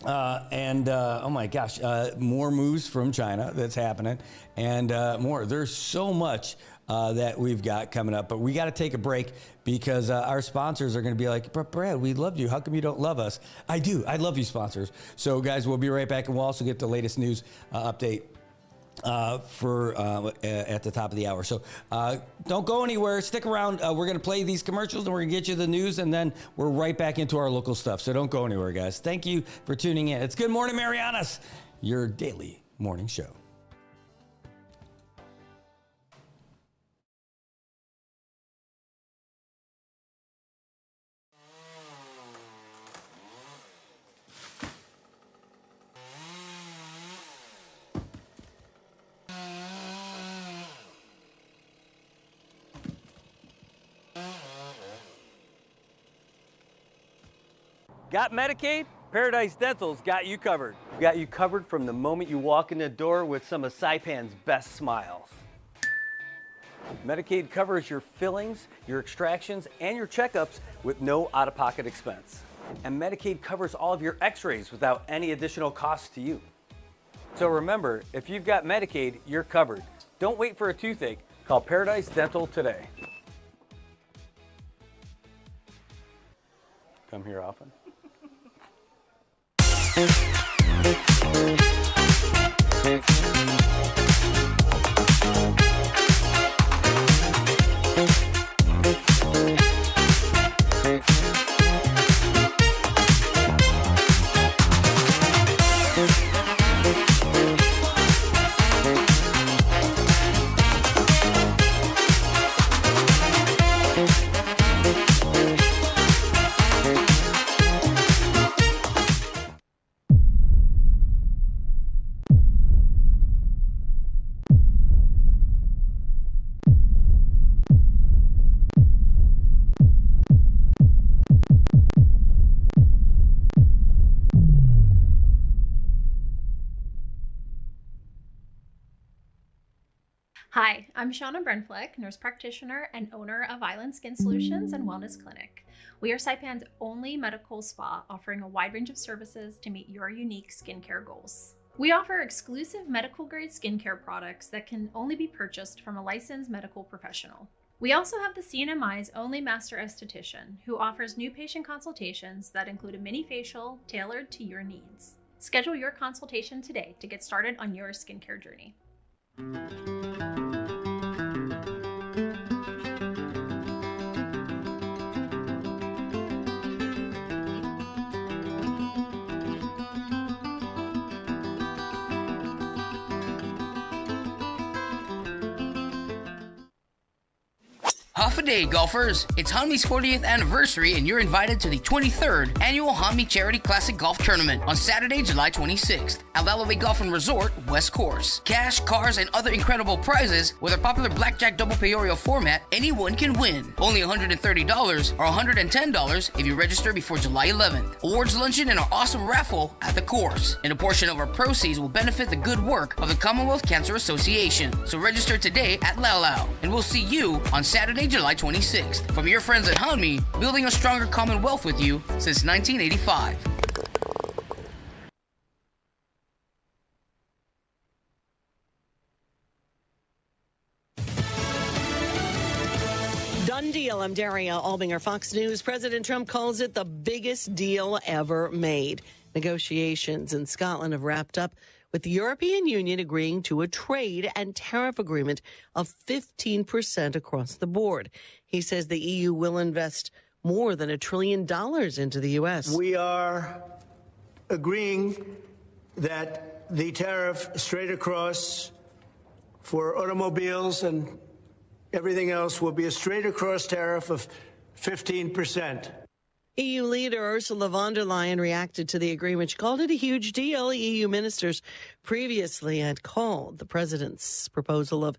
Oh my gosh, more moves from China that's happening, and more. There's so much that we've got coming up, but we got to take a break because our sponsors are going to be like, but Brad, we loved you. How come you don't love us? I do. I love you, sponsors. So guys, we'll be right back, and we'll also get the latest news update for at the top of the hour. So don't go anywhere. Stick around. We're going to play these commercials, and we're going to get you the news, and then we're right back into our local stuff. So don't go anywhere, guys. Thank you for tuning in. It's Good Morning Marianas, your daily morning show. Got Medicaid? Paradise Dental's got you covered. We've got you covered from the moment you walk in the door with some of Saipan's best smiles. Medicaid covers your fillings, your extractions, and your checkups with no out-of-pocket expense. And Medicaid covers all of your x-rays without any additional cost to you. So remember, if you've got Medicaid, you're covered. Don't wait for a toothache. Call Paradise Dental today. Come here often. Hi, I'm Shauna Brenfleck, nurse practitioner and owner of Island Skin Solutions and Wellness Clinic. We are Saipan's only medical spa offering a wide range of services to meet your unique skincare goals. We offer exclusive medical grade skincare products that can only be purchased from a licensed medical professional. We also have the CNMI's only master esthetician who offers new patient consultations that include a mini facial tailored to your needs. Schedule your consultation today to get started on your skincare journey. Half a day, golfers! It's Hanmi's 40th anniversary, and you're invited to the 23rd annual Hanmi Charity Classic Golf Tournament on Saturday, July 26th at Lalaway Golf and Resort, West Course. Cash, cars, and other incredible prizes with our popular blackjack double payorio format. Anyone can win. Only $130 or $110 if you register before July 11th. Awards luncheon and our awesome raffle at the course. And a portion of our proceeds will benefit the good work of the Commonwealth Cancer Association. So register today at Lau, and we'll see you on Saturday, July 26th. From your friends at Hanmi, building a stronger Commonwealth with you since 1985. Done deal. I'm Daria Albinger, Fox News. President Trump calls it the biggest deal ever made. Negotiations in Scotland have wrapped up with the European Union agreeing to a trade and tariff agreement of 15% across the board. He says the EU will invest more than $1 trillion into the U.S. We are agreeing that the tariff straight across for automobiles and everything else will be a straight across tariff of 15%. EU leader Ursula von der Leyen reacted to the agreement. She called it a huge deal. EU ministers previously had called the president's proposal of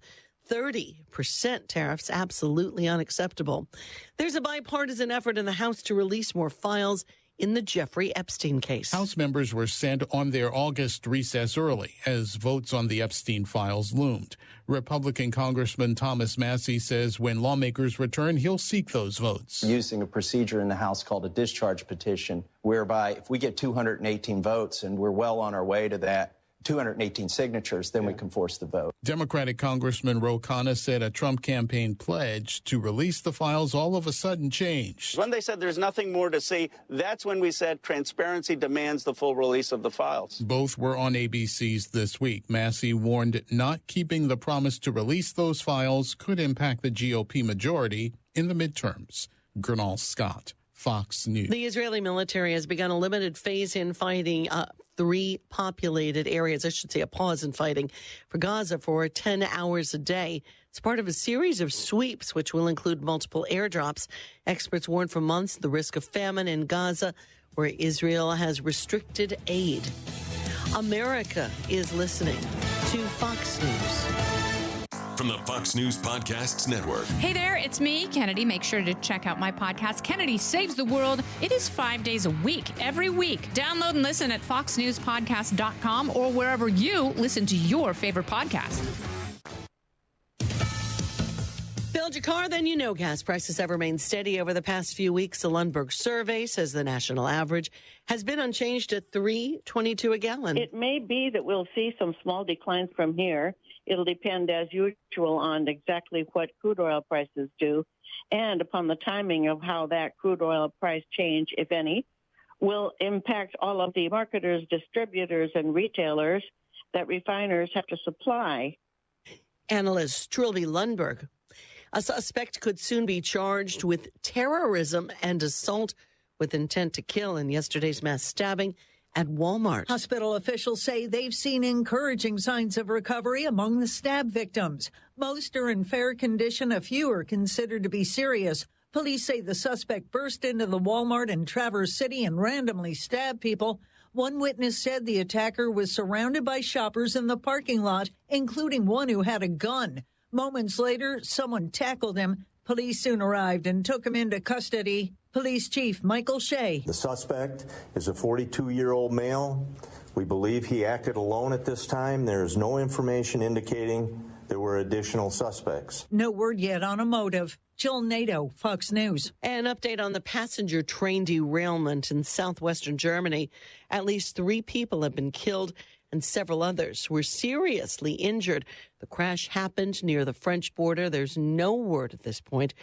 30% tariffs absolutely unacceptable. There's a bipartisan effort in the House to release more files in the Jeffrey Epstein case. House members were sent on their August recess early as votes on the Epstein files loomed. Republican Congressman Thomas Massie says when lawmakers return, he'll seek those votes. Using a procedure in the House called a discharge petition, whereby if we get 218 votes, and we're well on our way to that, 218 signatures, then we can force the vote. Democratic Congressman Ro Khanna said a Trump campaign pledge to release the files all of a sudden changed. When they said there's nothing more to see, that's when we said transparency demands the full release of the files. Both were on ABC's This Week. Massie warned not keeping the promise to release those files could impact the GOP majority in the midterms. Gernal Scott, Fox News. The Israeli military has begun a limited phase-in fighting 3 populated areas, I should say a pause in fighting for Gaza for 10 hours a day. It's part of a series of sweeps, which will include multiple airdrops. Experts warn for months the risk of famine in Gaza, where Israel has restricted aid. America is listening to Fox News. From the Fox News Podcasts Network. Hey there, it's me, Kennedy. Make sure to check out my podcast, Kennedy Saves the World. It is 5 days a week, every week. Download and listen at foxnewspodcast.com or wherever you listen to your favorite podcast. Build your car, then you know gas prices have remained steady over the past few weeks. The Lundberg survey says the national average has been unchanged at $3.22 a gallon. It may be that we'll see some small declines from here. It'll depend, as usual, on exactly what crude oil prices do and upon the timing of how that crude oil price change, if any, will impact all of the marketers, distributors, and retailers that refiners have to supply. Analyst Trilby Lundberg. A suspect could soon be charged with terrorism and assault with intent to kill in yesterday's mass stabbing at Walmart. Hospital officials say they've seen encouraging signs of recovery among the stab victims. Most are in fair condition. A few are considered to be serious. Police say the suspect burst into the Walmart in Traverse City and randomly stabbed people. One witness said the attacker was surrounded by shoppers in the parking lot, including one who had a gun. Moments later, someone tackled him. Police soon arrived and took him into custody. Police Chief Michael Shea. The suspect is a 42-year-old male. We believe he acted alone at this time. There is no information indicating there were additional suspects. No word yet on a motive. Jill Nato, Fox News. An update on the passenger train derailment in southwestern Germany. At least 3 people have been killed and several others were seriously injured. The crash happened near the French border. There's no word at this point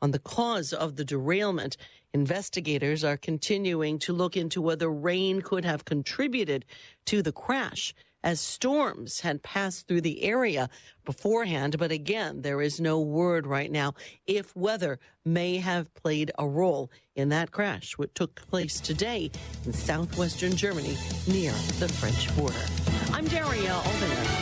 on the cause of the derailment. Investigators are continuing to look into whether rain could have contributed to the crash, as storms had passed through the area beforehand. But again, there is no word right now if weather may have played a role in that crash, which took place today in southwestern Germany near the French border. I'm Daria Alvina.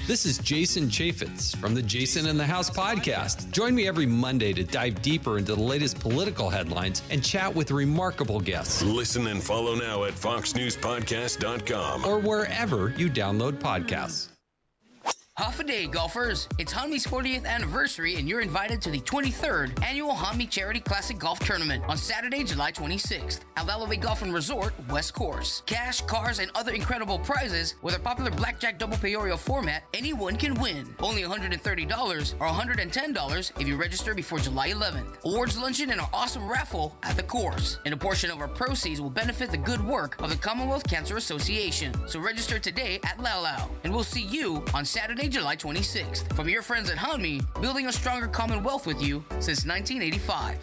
This is Jason Chaffetz from the Jason in the House podcast. Join me every Monday to dive deeper into the latest political headlines and chat with remarkable guests. Listen and follow now at foxnewspodcast.com or wherever you download podcasts. Half a day, golfers. It's Hanmi's 40th anniversary, and you're invited to the 23rd annual Hanmi Charity Classic Golf Tournament on Saturday, July 26th at Elevate Golf and Resort, West Course. Cash, cars, and other incredible prizes. With our popular blackjack double payorio format, anyone can win. Only $130 or $110 if you register before July 11th. Awards luncheon and our awesome raffle at the course. And a portion of our proceeds will benefit the good work of the Commonwealth Cancer Association. So register today at Laulau, and we'll see you on Saturday, July 26th. From your friends at Hanmi, building a stronger Commonwealth with you since 1985.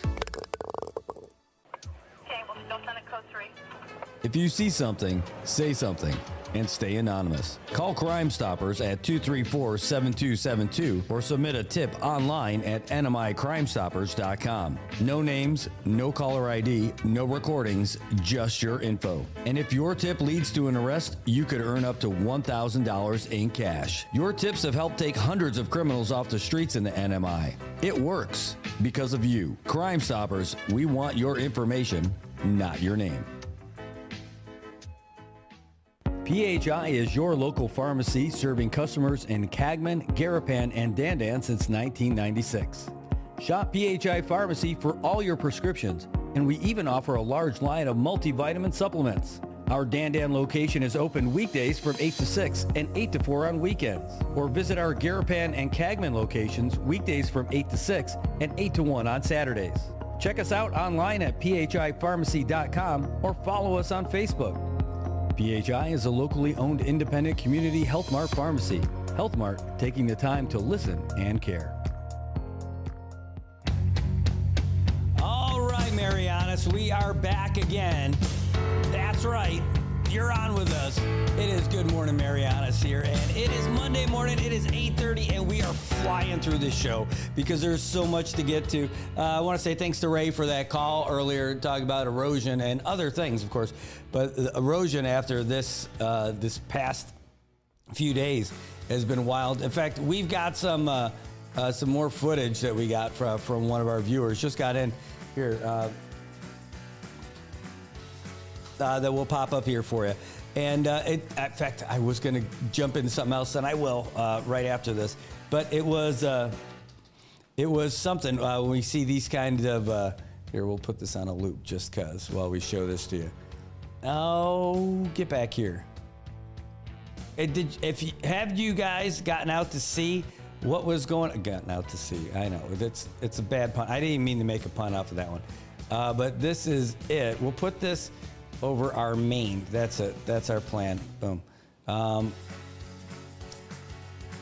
If you see something, say something, and stay anonymous. Call Crime Stoppers at 234-7272 or submit a tip online at nmicrimestoppers.com. No names, no caller ID, no recordings, just your info. And if your tip leads to an arrest, you could earn up to $1,000 in cash. Your tips have helped take hundreds of criminals off the streets in the NMI. It works because of you. Crime Stoppers, we want your information, not your name. PHI is your local pharmacy serving customers in Cagman, Garapan, and Dandan since 1996. Shop PHI Pharmacy for all your prescriptions, and we even offer a large line of multivitamin supplements. Our Dandan location is open weekdays from 8 to 6 and 8 to 4 on weekends. Or visit our Garapan and Cagman locations weekdays from 8 to 6 and 8 to 1 on Saturdays. Check us out online at phipharmacy.com or follow us on Facebook. PHI is a locally owned independent community Health Mart pharmacy. Health Mart, taking the time to listen and care. All right, Marianas, we are back again. That's right. You're on with us. It is Good Morning Marianas here, and it is Monday morning. It is 8:30, and we are flying through this show because there's so much to get to. I want to say thanks to Ray for that call earlier, talking about erosion and other things, of course. But the erosion after this past few days has been wild. In fact, we've got some more footage that we got from one of our viewers. Just got in here. That will pop up here for you. And in fact, I was going to jump into something else, and I will right after this. But it was something when we see these kind of. Here, we'll put this on a loop just because while we show this to you. Oh, get back here. Have you guys gotten out to see what was going on? Gotten out to see. I know it's a bad pun. I didn't even mean to make a pun off of that one. But this is it. We'll put this over our main. That's it. That's our plan. Boom.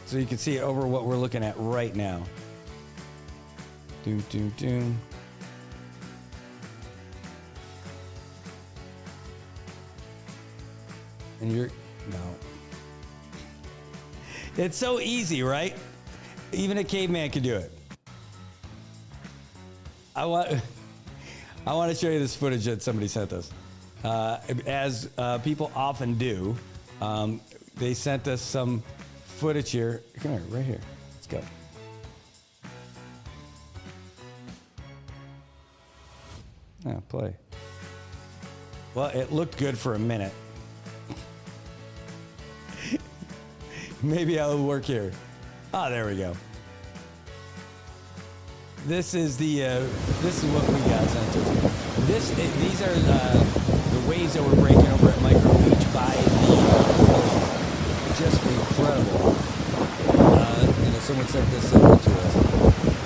So you can see it over what we're looking at right now. Doom, doom, doom. And It's so easy, right? Even a caveman could do it. I want to show you this footage that somebody sent us. As people often do, they sent us some footage here. Come here, right here. Let's go. Play. Well, it looked good for a minute. Maybe I'll work here. Ah, there we go. This is what we got sent to us. These are the waves that we're breaking over at Micro Beach by the just incredible. Someone sent this to us,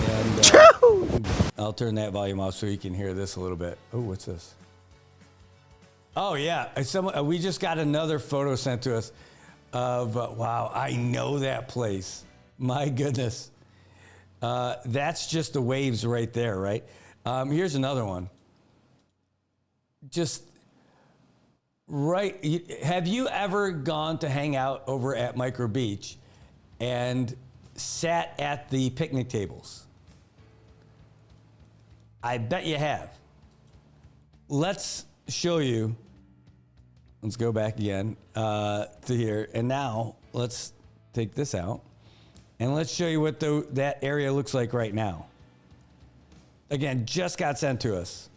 and I'll turn that volume off so you can hear this a little bit. Oh, what's this? Oh yeah, we just got another photo sent to us of wow. I know that place. My goodness. That's just the waves right there, right? Here's another one. Just right. Have you ever gone to hang out over at Micro Beach and sat at the picnic tables? I bet you have. Let's show you. Let's go back again to here. And now let's take this out. And let's show you what that area looks like right now. Again, just got sent to us.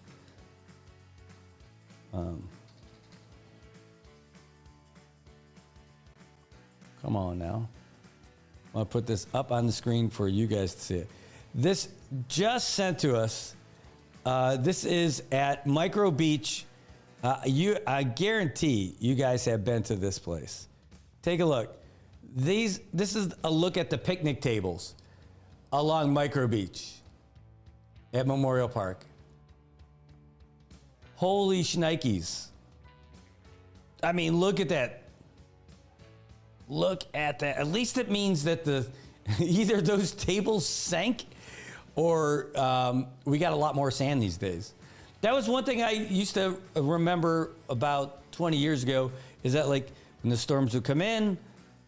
Come on now. I'll put this up on the screen for you guys to see it. This just sent to us. This is at Micro Beach. I guarantee you guys have been to this place. Take a look. This is a look at the picnic tables along Micro Beach at Memorial Park. Holy shnikes. I mean, look at that. Look at that. At least it means that either those tables sank or we got a lot more sand these days. That was one thing I used to remember about 20 years ago, is that like when the storms would come in,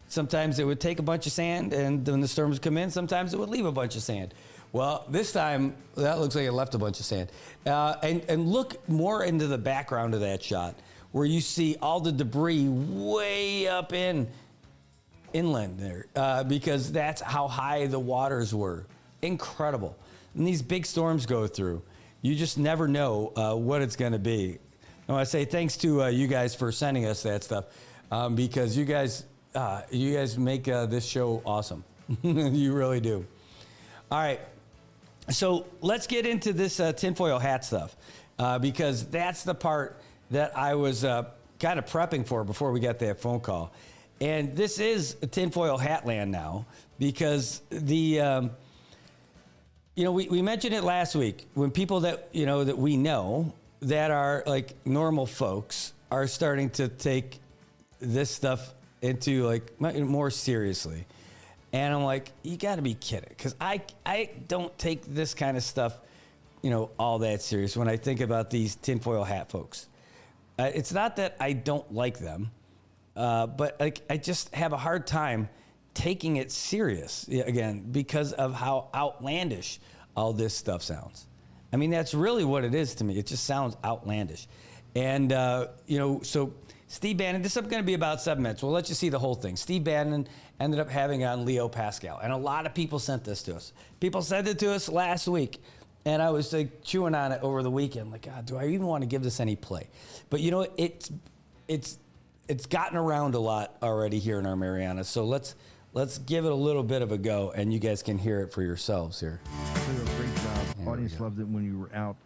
sometimes it would take a bunch of sand, and when the storms would come in, sometimes it would leave a bunch of sand. Well, this time, that looks like it left a bunch of sand. And look more into the background of that shot, where you see all the debris way up inland there, because that's how high the waters were. Incredible. And these big storms go through. You just never know what it's going to be. I want to say thanks to you guys for sending us that stuff, because you guys make this show awesome. You really do. All right. So let's get into this tinfoil hat stuff, because that's the part that I was kind of prepping for before we got that phone call. And this is tinfoil hat land now, because we mentioned it last week, when people that we know that are like normal folks are starting to take this stuff into like more seriously. And I'm like, you got to be kidding, because I don't take this kind of stuff, all that serious when I think about these tinfoil hat folks. It's not that I don't like them, but I just have a hard time taking it serious, again, because of how outlandish all this stuff sounds. I mean, that's really what it is to me. It just sounds outlandish. And, so Steve Bannon, this is going to be about 7 minutes. We'll let you see the whole thing. Steve Bannon ended up having on Leo Pascal, and a lot of people sent this to us. People sent it to us last week, and I was like chewing on it over the weekend. Like, God, do I even want to give this any play? But it's gotten around a lot already here in our Marianas. So let's give it a little bit of a go, and you guys can hear it for yourselves here. You did a great job. Audience loved it when you were out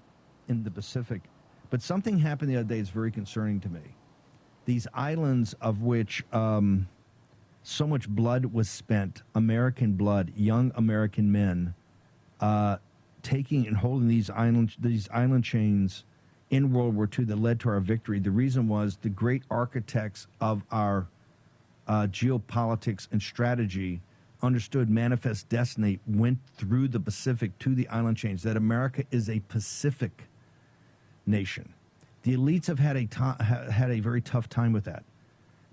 in the Pacific. But something happened the other day that's very concerning to me. These islands of which so much blood was spent, American blood, young American men, taking and holding these island chains in World War II that led to our victory. The reason was the great architects of our geopolitics and strategy understood manifest destiny, went through the Pacific to the island chains, that America is a Pacific nation. The elites have had a very tough time with that.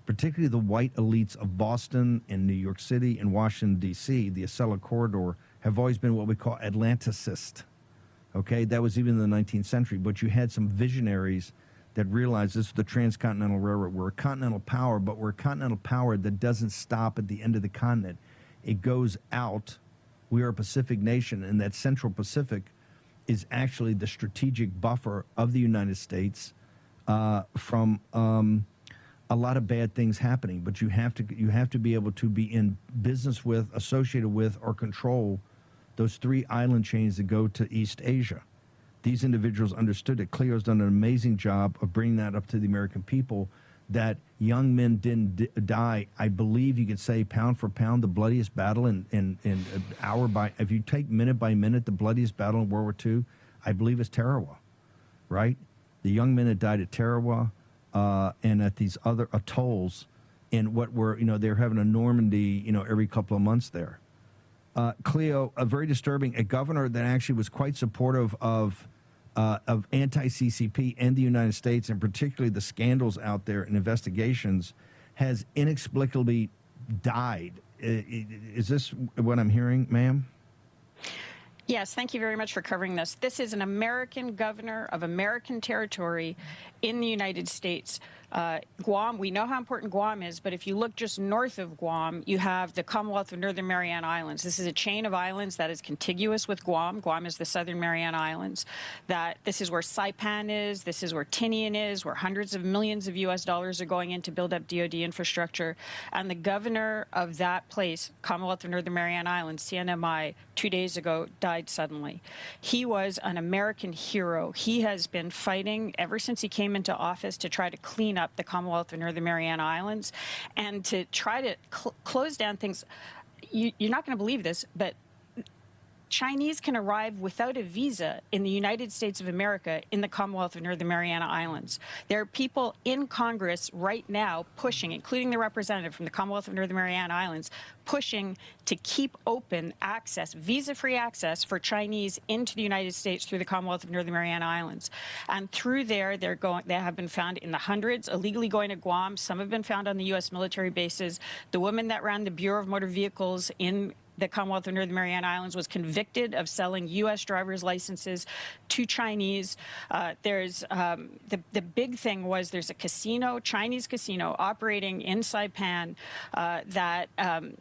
particularly the white elites of Boston and New York City and Washington, D.C., the Acela Corridor, have always been what we call Atlanticist. Okay, that was even in the 19th century. But you had some visionaries that realized this was the Transcontinental Railroad. We're a continental power, but we're a continental power that doesn't stop at the end of the continent. It goes out. We are a Pacific nation, and that Central Pacific is actually the strategic buffer of the United States from a lot of bad things happening. But you have to be able to be in business with, associated with, or control those 3 island chains that go to East Asia. These individuals understood it. Cleo's done an amazing job of bringing that up to the American people, that young men didn't die. I believe you could say pound for pound, the bloodiest battle in hour by, if you take minute by minute, the bloodiest battle in World War II, I believe it's Tarawa, right? The young men that died at Tarawa and at these other atolls in what were, they're having a Normandy, every couple of months there. Cleo, a very disturbing, a governor that actually was quite supportive of anti-CCP and the United States, and particularly the scandals out there and investigations, has inexplicably died. Is this what I'm hearing, ma'am? Yes, thank you very much for covering this. This is an American governor of American territory in the United States. Guam, we know how important Guam is, but if you look just north of Guam, you have the Commonwealth of Northern Mariana Islands. This is a chain of islands that is contiguous with Guam. Guam is the Southern Mariana Islands. This is where Saipan is, this is where Tinian is, where hundreds of millions of US dollars are going in to build up DoD infrastructure. And the governor of that place, Commonwealth of Northern Mariana Islands, CNMI, 2 days ago, died suddenly. He was an American hero. He has been fighting ever since he came into office to try to clean up the Commonwealth of Northern Mariana Islands and to try to close down things. You're not going to believe this, but Chinese can arrive without a visa in the United States of America in the Commonwealth of Northern Mariana Islands. There are people in Congress right now pushing, including the representative from the Commonwealth of Northern Mariana Islands, pushing to keep open access, visa-free access for Chinese into the United States through the Commonwealth of Northern Mariana Islands. And through there, they have been found in the hundreds, illegally going to Guam. Some have been found on the U.S. military bases. The woman that ran the Bureau of Motor Vehicles in the Commonwealth of Northern Mariana Islands was convicted of selling U.S. driver's licenses to Chinese. The big thing was there's a casino, Chinese casino, operating in Saipan that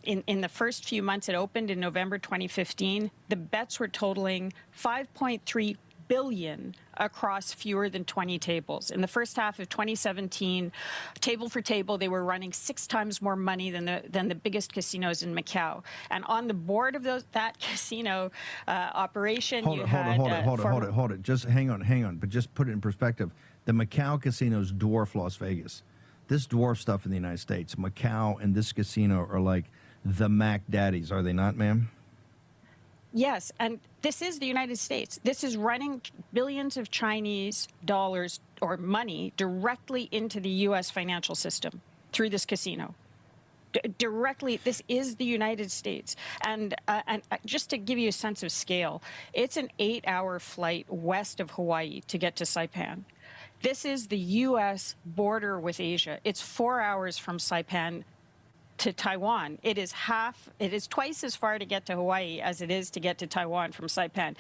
in the first few months it opened in November 2015. The bets were totaling $5.3 billion across fewer than 20 tables. In the first half of 2017, table for table, they were running 6 times more money than the biggest casinos in Macau. And on the board of that casino operation, hold it. Just hang on. But just put it in perspective. The Macau casinos dwarf Las Vegas. This dwarf stuff in the United States. Macau and this casino are like the Mac Daddies, are they not, ma'am? Yes, and this is the United States. This is running billions of Chinese dollars or money directly into the U.S. financial system through this casino. Directly, this is the United States. And just to give you a sense of scale, it's an 8-hour flight west of Hawaii to get to Saipan. This is the U.S. border with Asia. It's 4 hours from Saipan to Taiwan. It is twice as far to get to Hawaii as it is to get to Taiwan from Saipan.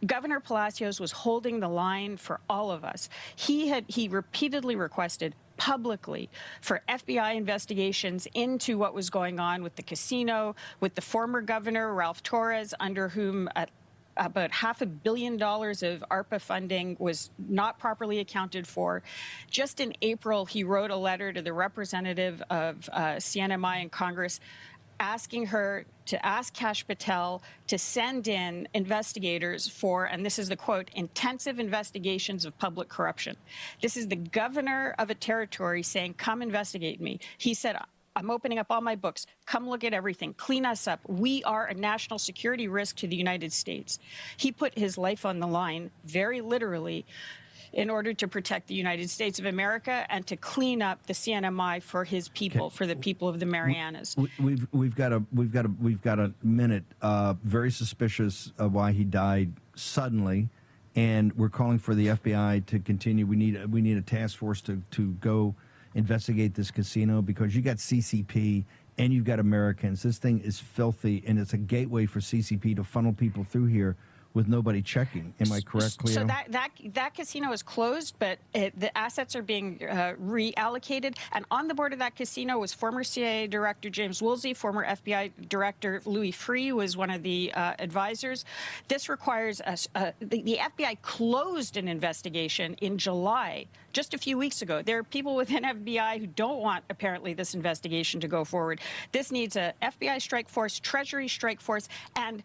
Governor Palacios was holding the line for all of us. He repeatedly requested publicly for FBI investigations into what was going on with the casino, with the former governor, Ralph Torres, under whom about $500 million of ARPA funding was not properly accounted for. Just in April, he wrote a letter to the representative of CNMI in Congress asking her to ask Kash Patel to send in investigators for, and this is the quote, intensive investigations of public corruption. This is the governor of a territory saying, come investigate me. He said, I'm opening up all my books. Come look at everything. Clean us up. We are a national security risk to the United States. He put his life on the line, very literally, in order to protect the United States of America and to clean up the CNMI for his people, for the people of the Marianas. We've got a minute. Very suspicious of why he died suddenly, and we're calling for the FBI to continue. We need a task force to go investigate this casino, because you got CCP and you've got Americans. This thing is filthy, and it's a gateway for CCP to funnel people through here with nobody checking. Am I correct, Cleo? So that casino is closed, but the assets are being reallocated. And on the board of that casino was former CIA Director James Woolsey, former FBI Director Louis Freeh was one of the advisors. This requires the FBI closed an investigation in July, just a few weeks ago. There are people within FBI who don't want, apparently, this investigation to go forward. This needs a FBI strike force, Treasury strike force, and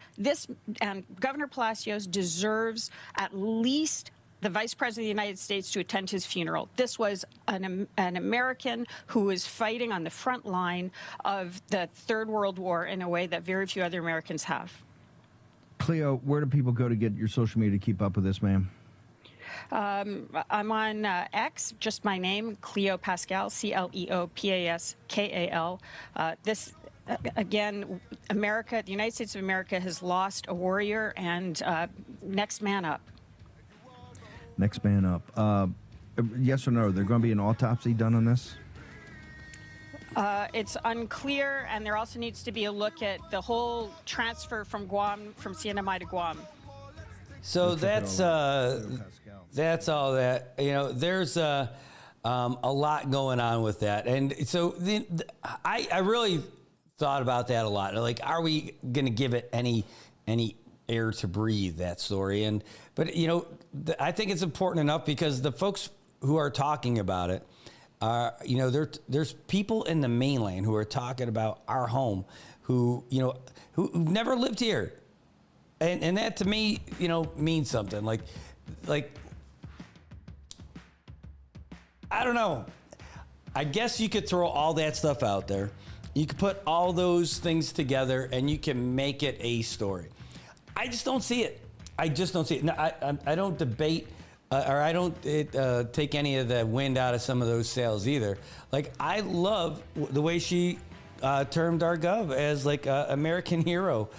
Governor Palacios deserves at least the Vice President of the United States to attend his funeral. This was an American who was fighting on the front line of the Third World War in a way that very few other Americans have. Cleo, where do people go to get your social media to keep up with this, ma'am? I'm on X, just my name, Cleo Pascal, CleoPaskal. This, again, America, the United States of America has lost a warrior, and next man up. Next man up. Yes or no, there going to be an autopsy done on this? It's unclear, and there also needs to be a look at the whole transfer from Guam, from CNMI to Guam. So that's all that, there's a lot going on with that. And so I really thought about that a lot. Like, are we going to give it any air to breathe, that story? But I think it's important enough, because the folks who are talking about it are, there's people in the mainland who are talking about our home who've never lived here. And that to me, means something. Like, I don't know. I guess you could throw all that stuff out there. You could put all those things together, and you can make it a story. I just don't see it. No, I don't debate, or I don't take any of the wind out of some of those sails either. Like, I love the way she termed our gov as like an American hero,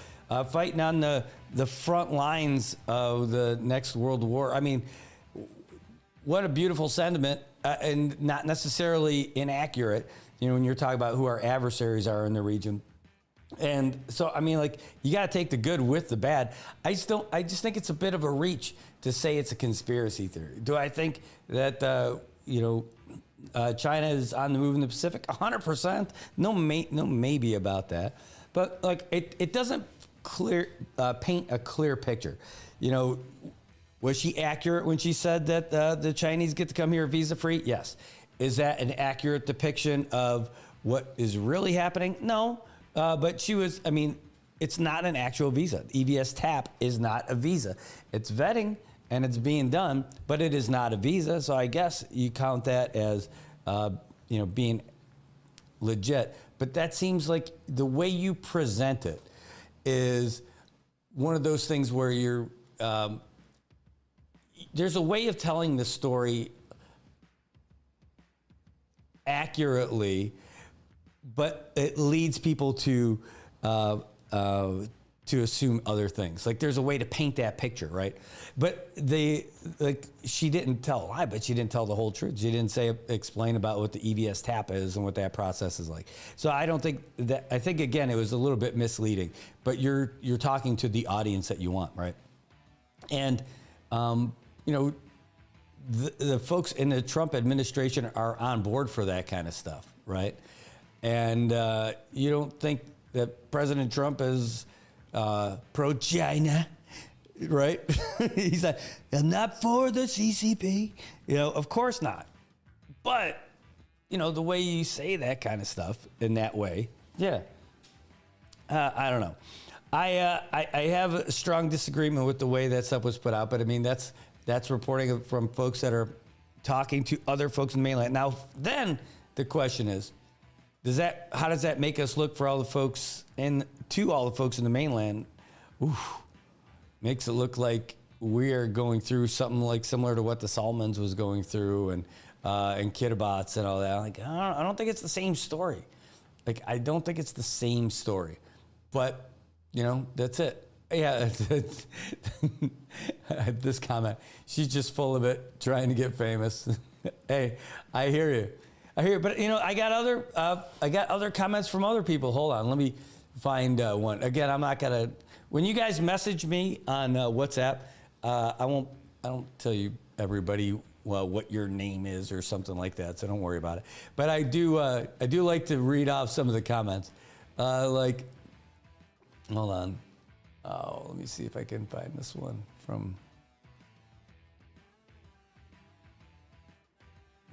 fighting on the front lines of the next world war. I mean, what a beautiful sentiment, and not necessarily inaccurate, when you're talking about who our adversaries are in the region. And so, I mean, like, you got to take the good with the bad. I just think it's a bit of a reach to say it's a conspiracy theory. Do I think that, China is on the move in the Pacific? 100%. No maybe about that. But, like, it doesn't paint a clear picture. Was she accurate when she said that the Chinese get to come here visa-free? Yes. Is that an accurate depiction of what is really happening? No. But she was, it's not an actual visa. EVS TAP is not a visa. It's vetting, and it's being done, but it is not a visa. So I guess you count that as, being legit. But that seems like the way you present it is one of those things where you're, there's a way of telling the story accurately, but it leads people to assume other things. Like, there's a way to paint that picture, right? But she didn't tell a lie, but she didn't tell the whole truth. She didn't explain about what the EVS TAP is and what that process is like. So I think again, it was a little bit misleading, but you're talking to the audience that you want, right? And, the folks in the Trump administration are on board for that kind of stuff, right? And you don't think that President Trump is pro-China, right? He's like, I'm not for the CCP. Of course not. But, the way you say that kind of stuff in that way, yeah. I don't know. I have a strong disagreement with the way that stuff was put out, but that's reporting from folks that are talking to other folks in the mainland. Now, then the question is, how does that make us look for all the folks in the mainland? Makes it look like we are going through something like similar to what the Solomons was going through, and Kiribati and all that. Like, I don't think it's the same story. Like, I don't think it's the same story. But, that's it. Yeah, this comment. She's just full of it, trying to get famous. Hey, I hear you. I hear, but I got other comments from other people. Hold on, let me find one. Again, I'm not gonna. When you guys message me on WhatsApp, I don't tell you everybody what your name is or something like that. So don't worry about it. But I do like to read off some of the comments. Hold on. Oh, let me see if I can find this one from.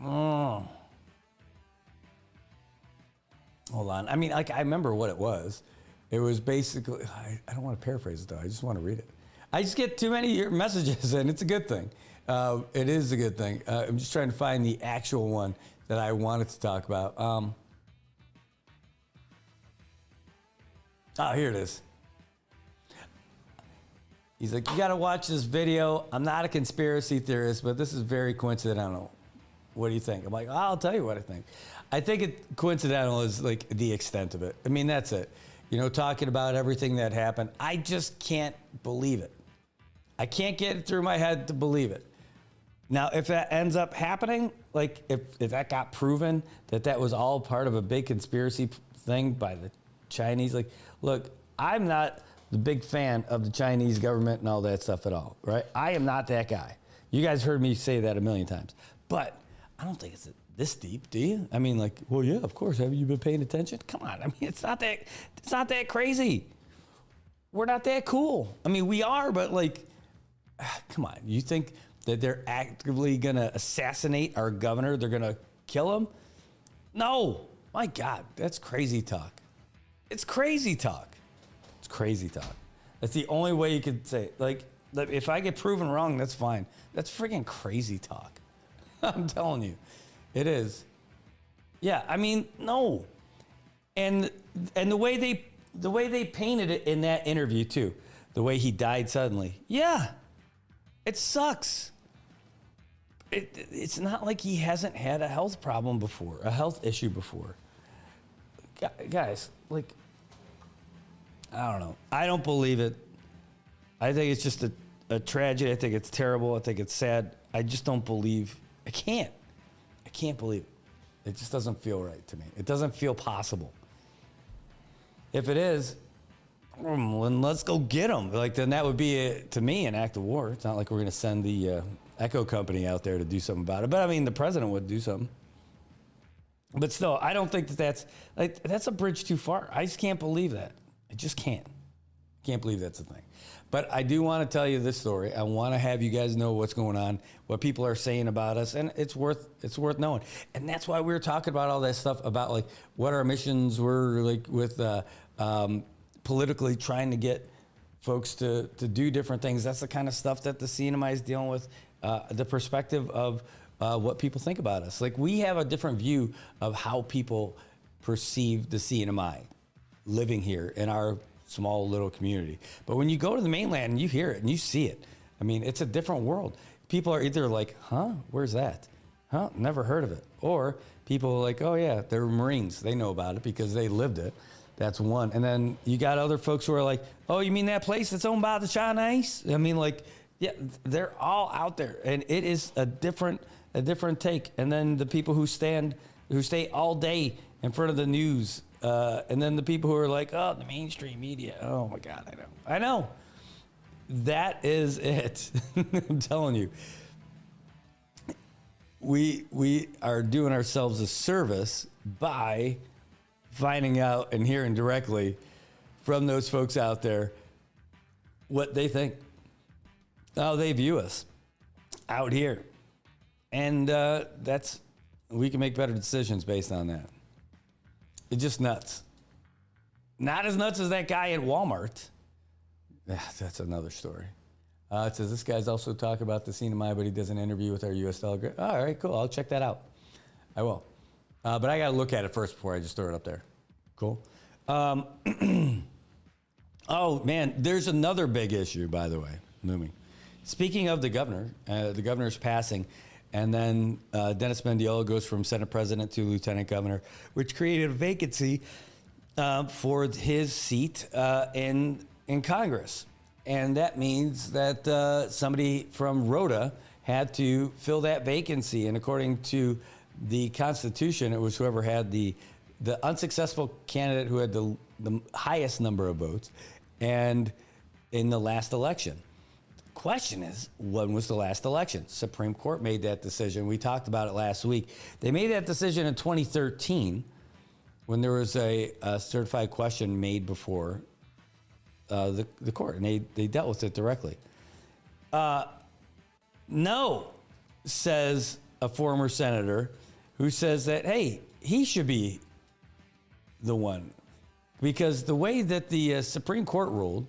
Oh. Hold on. I mean, I remember what it was. It was basically, I don't want to paraphrase it though. I just want to read it. I just get too many messages and it's a good thing. It is a good thing. I'm just trying to find the actual one that I wanted to talk about. Here it is. He's like, you got to watch this video. I'm not a conspiracy theorist, but this is very coincidental. What do you think? I'm like, I'll tell you what I think. I think it coincidental is like the extent of it. I mean, that's it. Talking about everything that happened. I just can't believe it. I can't get it through my head to believe it. Now, if that ends up happening, like if that got proven that was all part of a big conspiracy thing by the Chinese, like, look, I'm not the big fan of the Chinese government and all that stuff at all, right? I am not that guy. You guys heard me say that a million times. But I don't think it's this deep, do you? I mean, like, well, yeah, of course. Haven't you been paying attention? Come on. I mean, it's not that crazy. We're not that cool. I mean, we are, but like, come on. You think that they're actively going to assassinate our governor? They're going to kill him? No. My God, that's crazy talk. It's crazy talk. It's crazy talk. That's the only way you could say it. Like, if I get proven wrong, that's fine. That's freaking crazy talk. I'm telling you, it is. Yeah, I mean, no. And the way they painted it in that interview too, the way he died suddenly. Yeah, it sucks. It's not like he hasn't had a health problem before, a health issue before. Guys, like, I don't know. I don't believe it. I think it's just a tragedy. I think it's terrible. I think it's sad. I just don't believe. I can't believe it. It just doesn't feel right to me. It doesn't feel possible. If it is, then let's go get them. Like, then that would be, to me, an act of war. It's not like we're going to send the Echo Company out there to do something about it. But, I mean, the president would do something. But still, I don't think that's a bridge too far. I just can't believe that. I just can't. Can't believe that's a thing. But I do want to tell you this story. I want to have you guys know what's going on, what people are saying about us, and it's worth knowing. And that's why we were talking about all that stuff about like what our missions were, like with politically trying to get folks to do different things. That's the kind of stuff that the CNMI is dealing with, the perspective of what people think about us. Like, we have a different view of how people perceive the CNMI living here in our small little community. But when you go to the mainland and you hear it and you see it, I mean, it's a different world. People are either like, huh, where's that? Huh, never heard of it. Or people are like, oh yeah, they're Marines. They know about it because they lived it. That's one. And then you got other folks who are like, oh, you mean that place that's owned by the Chinese? I mean, like, yeah, they're all out there. And it is a different take. And then the people who stay all day in front of the news, and then the people who are like, oh, the mainstream media. Oh my God, I know. That is it. I'm telling you. We are doing ourselves a service by finding out and hearing directly from those folks out there what they think, how they view us out here. And we can make better decisions based on that. It's just nuts. Not as nuts as that guy at Walmart. That's another story. It says this guy's also talking about the CNMI, but he does an interview with our U.S. delegate. All right, cool. I'll check that out. I will. But I got to look at it first before I just throw it up there. Cool. Oh, man, there's another big issue, by the way, looming. Speaking of the governor's passing, and then Dennis Mendiola goes from Senate President to Lieutenant Governor, which created a vacancy for his seat in Congress. And that means that somebody from Rhoda had to fill that vacancy. And according to the Constitution, it was whoever had the unsuccessful candidate who had the highest number of votes, and in the last election. The question is, when was the last election? Supreme Court made that decision. We talked about it last week. They made that decision in 2013 when there was a certified question made before the court, and they dealt with it directly. No, says a former senator who says that, hey, he should be the one. Because the way that the Supreme Court ruled,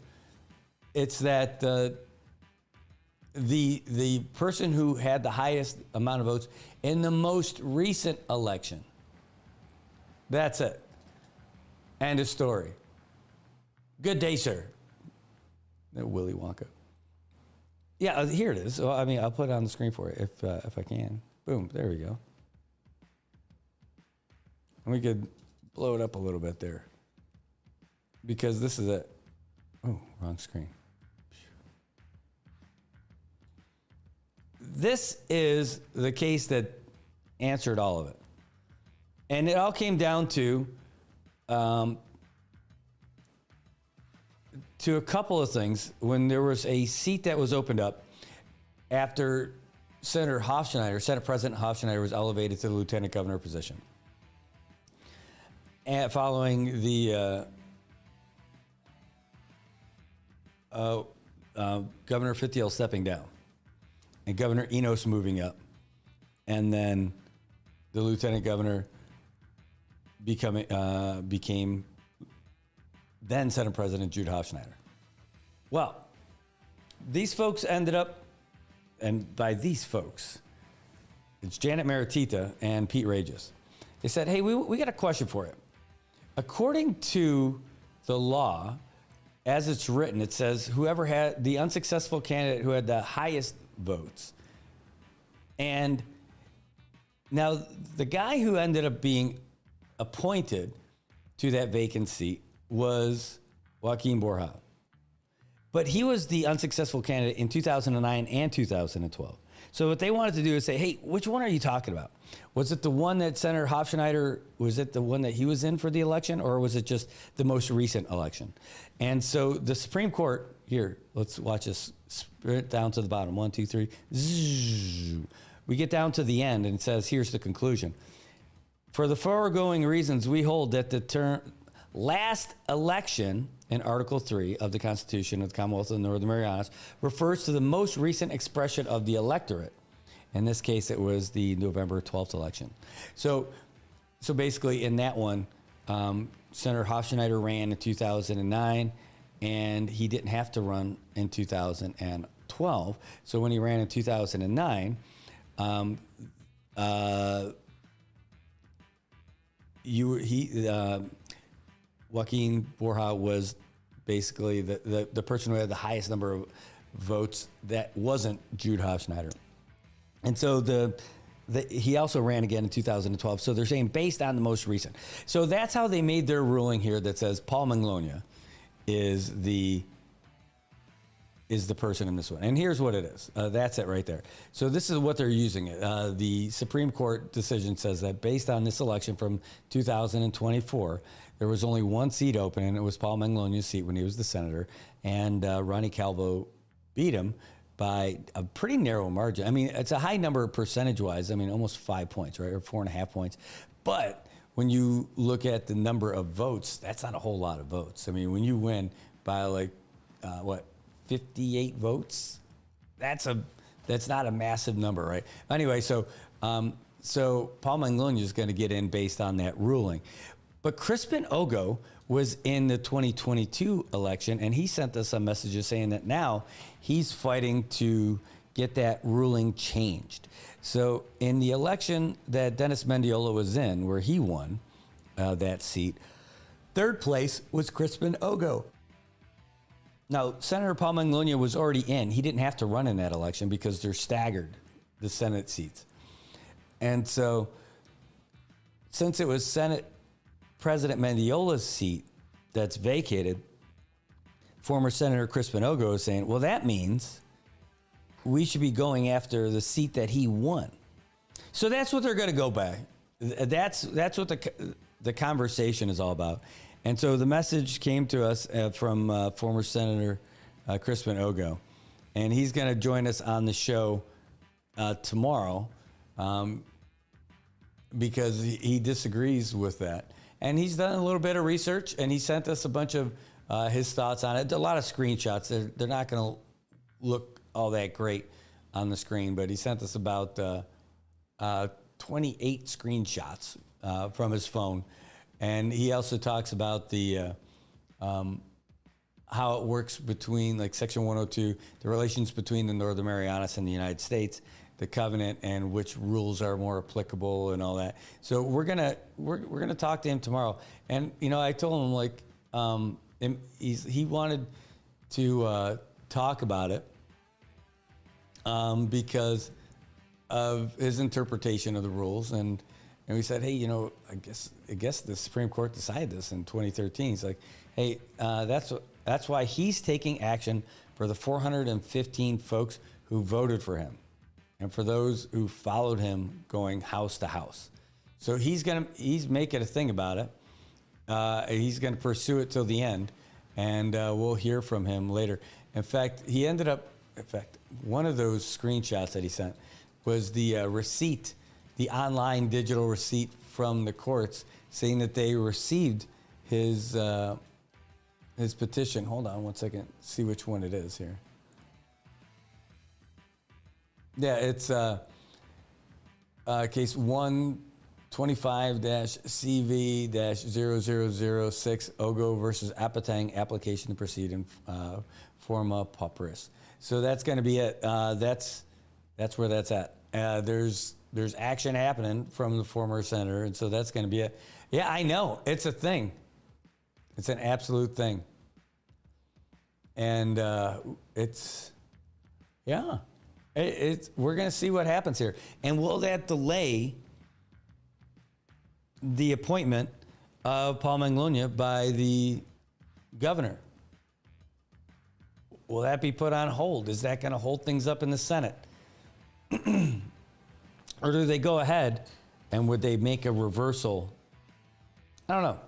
it's that the person who had the highest amount of votes in the most recent election. That's it. End of story. Good day, sir. Willy Wonka. Yeah, here it is. Well, I mean, I'll put it on the screen for you if I can. Boom, there we go. And we could blow it up a little bit there. Because this is it. Oh, wrong screen. This is the case that answered all of it. And it all came down to a couple of things. When there was a seat that was opened up after Senator Hofschneider, Senate President Hofschneider, was elevated to the lieutenant governor position. And following the Governor Fithiel stepping down and Governor Enos moving up, and then the lieutenant governor became then Senate President Jude Hofschneider. Well, these folks ended up, and by these folks, it's Janet Maritita and Pete Regis. They said, hey, we got a question for you. According to the law, as it's written, it says whoever had the unsuccessful candidate who had the highest votes. And now the guy who ended up being appointed to that vacant seat was Joaquin Borja. But he was the unsuccessful candidate in 2009 and 2012. So what they wanted to do is say, hey, which one are you talking about? Was it the one that Senator Hofschneider, was it the one that he was in for the election, or was it just the most recent election? And so the Supreme Court, here, let's watch this, sprint down to the bottom, 1, 2, 3, zzz. We get down to the end and it says, here's the conclusion. For the foregoing reasons, we hold that the term last election in Article 3 of the Constitution of the Commonwealth of the Northern Marianas refers to the most recent expression of the electorate. In this case, it was the November 12th election. So basically in that one, Senator Hofschneider ran in 2009, and he didn't have to run in 2012. So when he ran in 2009, Joaquin Borja was basically the person who had the highest number of votes that wasn't Jude Hofschneider. And so he also ran again in 2012. So they're saying based on the most recent. So that's how they made their ruling here that says Paul Manglona is the person in this one. And here's what it is. That's it right there. So this is what they're using it. The Supreme Court decision says that based on this election from 2024, there was only one seat open, and it was Paul Manglona's seat when he was the senator. And Ronnie Calvo beat him by a pretty narrow margin. I mean, it's a high number percentage-wise. I mean, almost 5 points, right, or 4.5 points. But when you look at the number of votes, that's not a whole lot of votes. I mean, when you win by 58 votes, that's not a massive number, right? Anyway, so Paul Manglona is going to get in based on that ruling. But Crispin Ogo was in the 2022 election, and he sent us some messages saying that now he's fighting to get that ruling changed. So in the election that Dennis Mendiola was in, where he won that seat, third place was Crispin Ogo. Now, Senator Paul Manglona was already in. He didn't have to run in that election because they're staggered, the Senate seats. And so since it was Senate President Mendiola's seat that's vacated, former Senator Crispin Ogo is saying, well, that means we should be going after the seat that he won. So that's what they're going to go by. That's what the conversation is all about. And so the message came to us from former Senator Crispin Ogo, and he's going to join us on the show tomorrow because he disagrees with that. And he's done a little bit of research, and he sent us a bunch of his thoughts on it. A lot of screenshots. They're not going to look all that great on the screen, but he sent us about 28 screenshots from his phone. And he also talks about the how it works between, like, Section 102, the relations between the Northern Marianas and the United States, the covenant, and which rules are more applicable and all that. So we're gonna talk to him tomorrow. And I told him, like, he wanted to talk about it because of his interpretation of the rules, and we said, hey, I guess the Supreme Court decided this in 2013. He's like, hey, that's why he's taking action for the 415 folks who voted for him, and for those who followed him going house to house. So he's making a thing about it. He's gonna pursue it till the end, and we'll hear from him later. In fact, one of those screenshots that he sent was the receipt, the online digital receipt from the courts saying that they received his petition. Hold on one second, see which one it is here. Yeah, it's case 125-CV-0006, Ogo versus Apatang, application to proceed in forma pauperis. So that's going to be it. That's where that's at. There's action happening from the former senator, and so that's going to be it. Yeah, I know. It's a thing. It's an absolute thing. And we're going to see what happens here. And will that delay the appointment of Paul Manglona by the governor? Will that be put on hold? Is that going to hold things up in the Senate? Or do they go ahead, and would they make a reversal? I don't know.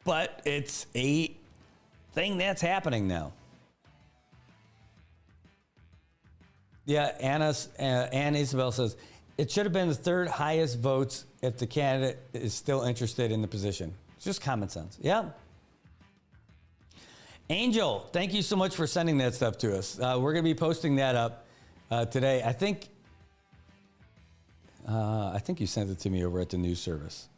But it's a thing that's happening now. Yeah, Ann Isabel says, it should have been the third highest votes if the candidate is still interested in the position. It's just common sense. Yeah. Angel, thank you so much for sending that stuff to us. We're going to be posting that up today. I think you sent it to me over at the news service.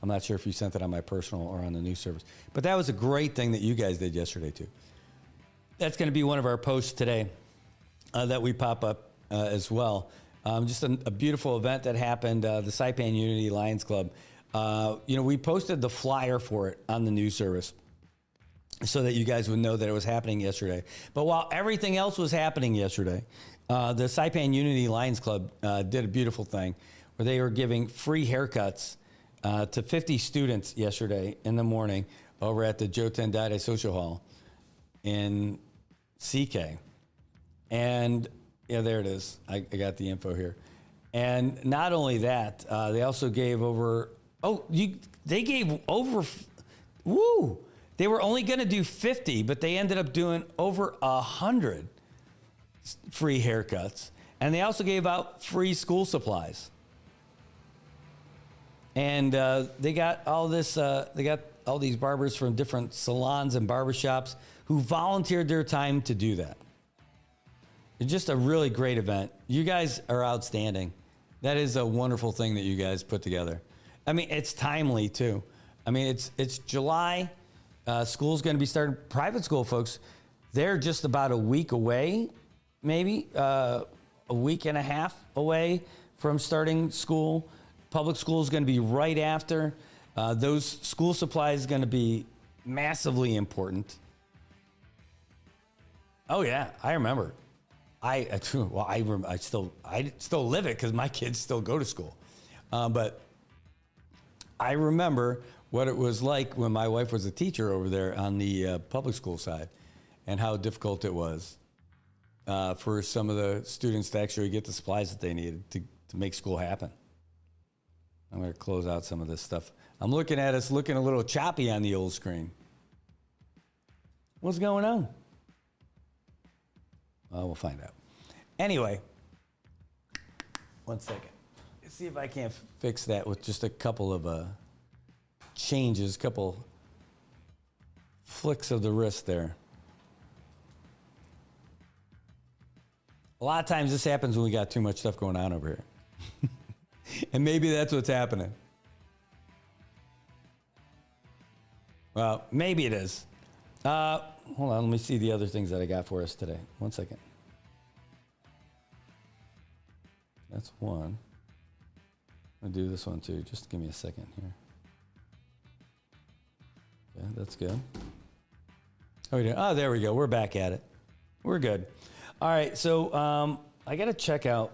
I'm not sure if you sent it on my personal or on the news service. But that was a great thing that you guys did yesterday, too. That's going to be one of our posts today that we pop up as well. Just a beautiful event that happened, the Saipan Unity Lions Club. We posted the flyer for it on the news service so that you guys would know that it was happening yesterday. But while everything else was happening yesterday, the Saipan Unity Lions Club did a beautiful thing where they were giving free haircuts to 50 students yesterday in the morning over at the Joe Tendade Social Hall in CK. And yeah, there it is. I got the info here. And not only that, they also gave over, they were only going to do 50, but they ended up doing over 100 free haircuts. And they also gave out free school supplies. And they got all these barbers from different salons and barbershops who volunteered their time to do that. It's just a really great event. You guys are outstanding. That is a wonderful thing that you guys put together. I mean, it's timely too. I mean, it's July. School's going to be starting. Private school folks, they're just about a week away, maybe a week and a half away from starting school. Public school is going to be right after. Those school supplies are going to be massively important. Oh yeah, I remember. I still live it because my kids still go to school. But I remember what it was like when my wife was a teacher over there on the public school side and how difficult it was. for some of the students to actually get the supplies that they needed to make school happen. I'm going to close out some of this stuff. I'm looking at us looking a little choppy on the old screen. What's going on? Well, we'll find out. Anyway, 1 second. Let's see if I can't fix that with just a couple of changes, couple flicks of the wrist there. A lot of times this happens when we got too much stuff going on over here. And maybe that's what's happening. Well, maybe it is. Hold on, let me see the other things that I got for us today. 1 second. That's one. I'm going to do this one too. Just give me a second here. Yeah, that's good. Oh, there we go. We're back at it. We're good. All right, so I got to check out.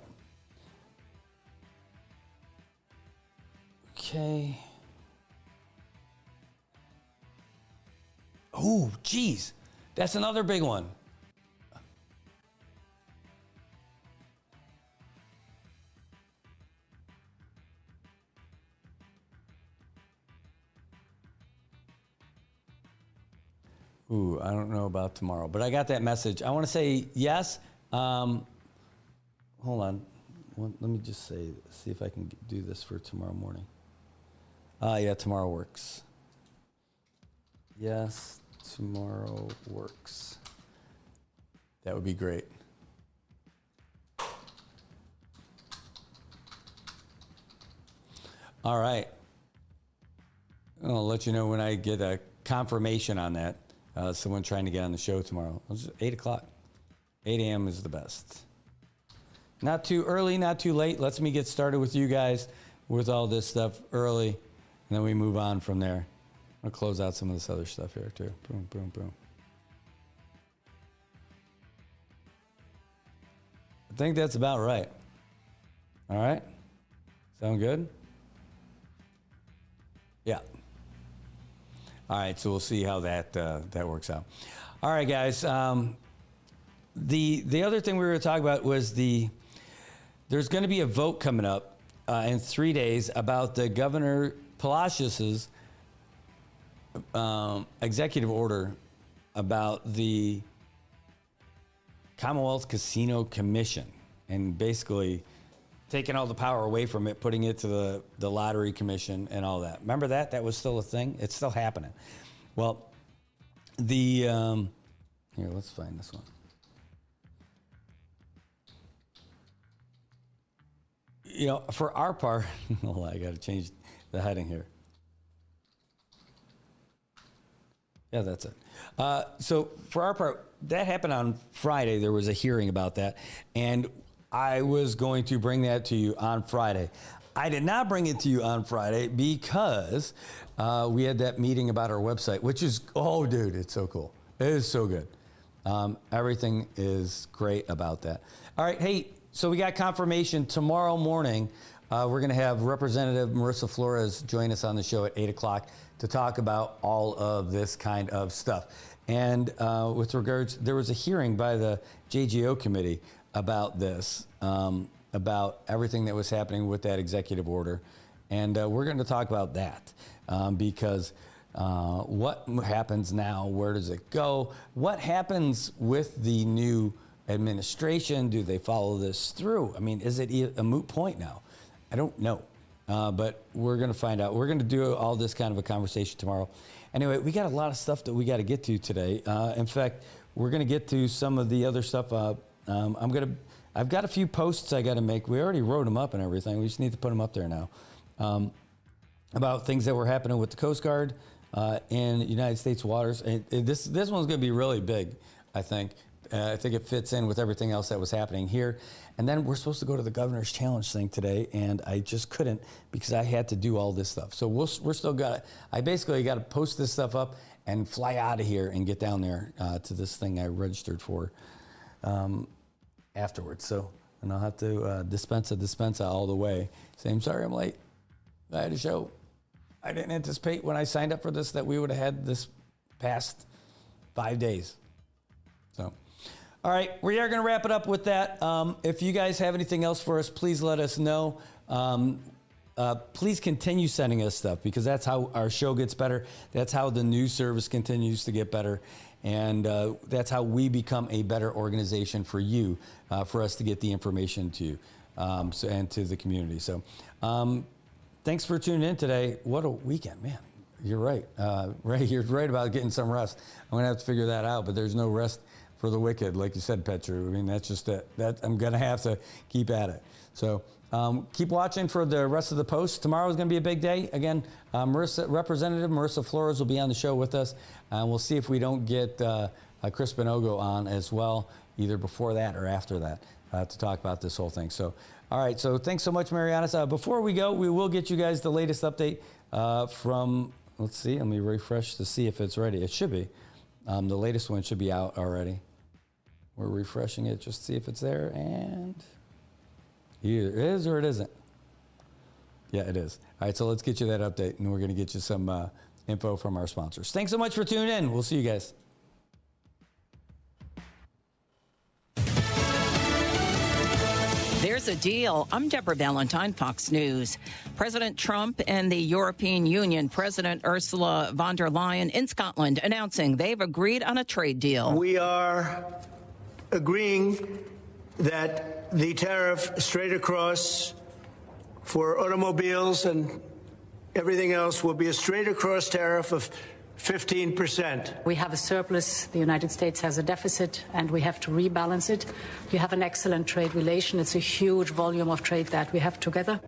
Okay. Oh, geez. That's another big one. Ooh, I don't know about tomorrow, but I got that message. I want to say yes. Hold on. Let me just see if I can do this for tomorrow morning. Yeah, tomorrow works. Yes, tomorrow works. That would be great. All right. I'll let you know when I get a confirmation on that. Someone trying to get on the show tomorrow. It's 8 o'clock. 8 a.m. is the best. Not too early, not too late. Lets me get started with you guys with all this stuff early, and then we move on from there. I'll close out some of this other stuff here too. Boom, boom, boom. I think that's about right. All right? Sound good? Yeah. All right, so we'll see how that works out. All right, guys. The other thing we were going to talk about was there's going to be a vote coming up in 3 days about the Governor Palacios's executive order about the Commonwealth Casino Commission and basically taking all the power away from it, putting it to the Lottery Commission and all that. Remember that? That was still a thing? It's still happening. Well, here, let's find this one. You know, for our part, hold on, I got to change the heading here. Yeah, that's it. So for our part, that happened on Friday. There was a hearing about that, and I was going to bring that to you on Friday. I did not bring it to you on Friday because we had that meeting about our website, which is, oh, dude, it's so cool. It is so good. Everything is great about that. All right, hey, so we got confirmation tomorrow morning. We're going to have Representative Marissa Flores join us on the show at 8 o'clock to talk about all of this kind of stuff. And with regards, there was a hearing by the JGO committee about this, about everything that was happening with that executive order. And we're going to talk about that because what happens now? Where does it go? What happens with the new administration? Do they follow this through? I mean, is it a moot point now? I don't know, but we're going to find out. We're going to do all this kind of a conversation tomorrow. Anyway, we got a lot of stuff that we got to get to today. In fact, we're going to get to some of the other stuff. I've got a few posts I got to make. We already wrote them up and everything. We just need to put them up there now. About things that were happening with the Coast Guard in United States waters. And this one's going to be really big, I think. I think it fits in with everything else that was happening here. And then we're supposed to go to the Governor's Challenge thing today, and I just couldn't because I had to do all this stuff. So we're still I basically got to post this stuff up and fly out of here and get down there to this thing I registered for afterwards. So, and I'll have to dispensa all the way. Say, I'm sorry I'm late. I had a show. I didn't anticipate when I signed up for this that we would have had this past 5 days. So, All right, we are going to wrap it up with that. If you guys have anything else for us, please let us know. Please continue sending us stuff, because that's how our show gets better. That's how the news service continues to get better. And that's how we become a better organization for you, for us to get the information to you and to the community. So thanks for tuning in today. What a weekend, man. You're right. You're right about getting some rest. I'm going to have to figure that out, but there's no rest for the wicked, like you said, Petru. I mean, that's just it. That I'm going to have to keep at it. So keep watching for the rest of the posts. Tomorrow is going to be a big day. Again, Representative Marissa Flores will be on the show with us. We'll see if we don't get Chris Benogo on as well, either before that or after that, to talk about this whole thing. So, all right. So thanks so much, Marianas. Before we go, we will get you guys the latest update from, let's see, let me refresh to see if it's ready. It should be. The latest one should be out already. We're refreshing it just to see if it's there, and either it is or it isn't. Yeah, it is. All right, so let's get you that update, and we're going to get you some info from our sponsors. Thanks so much for tuning in. We'll see you guys. There's a deal. I'm Deborah Valentine, Fox News. President Trump and the European Union, President Ursula von der Leyen in Scotland, announcing they've agreed on a trade deal. We are agreeing that the tariff straight across for automobiles and everything else will be a straight across tariff of 15%. We have a surplus, the United States has a deficit, and we have to rebalance it. You have an excellent trade relation. It's a huge volume of trade that we have together.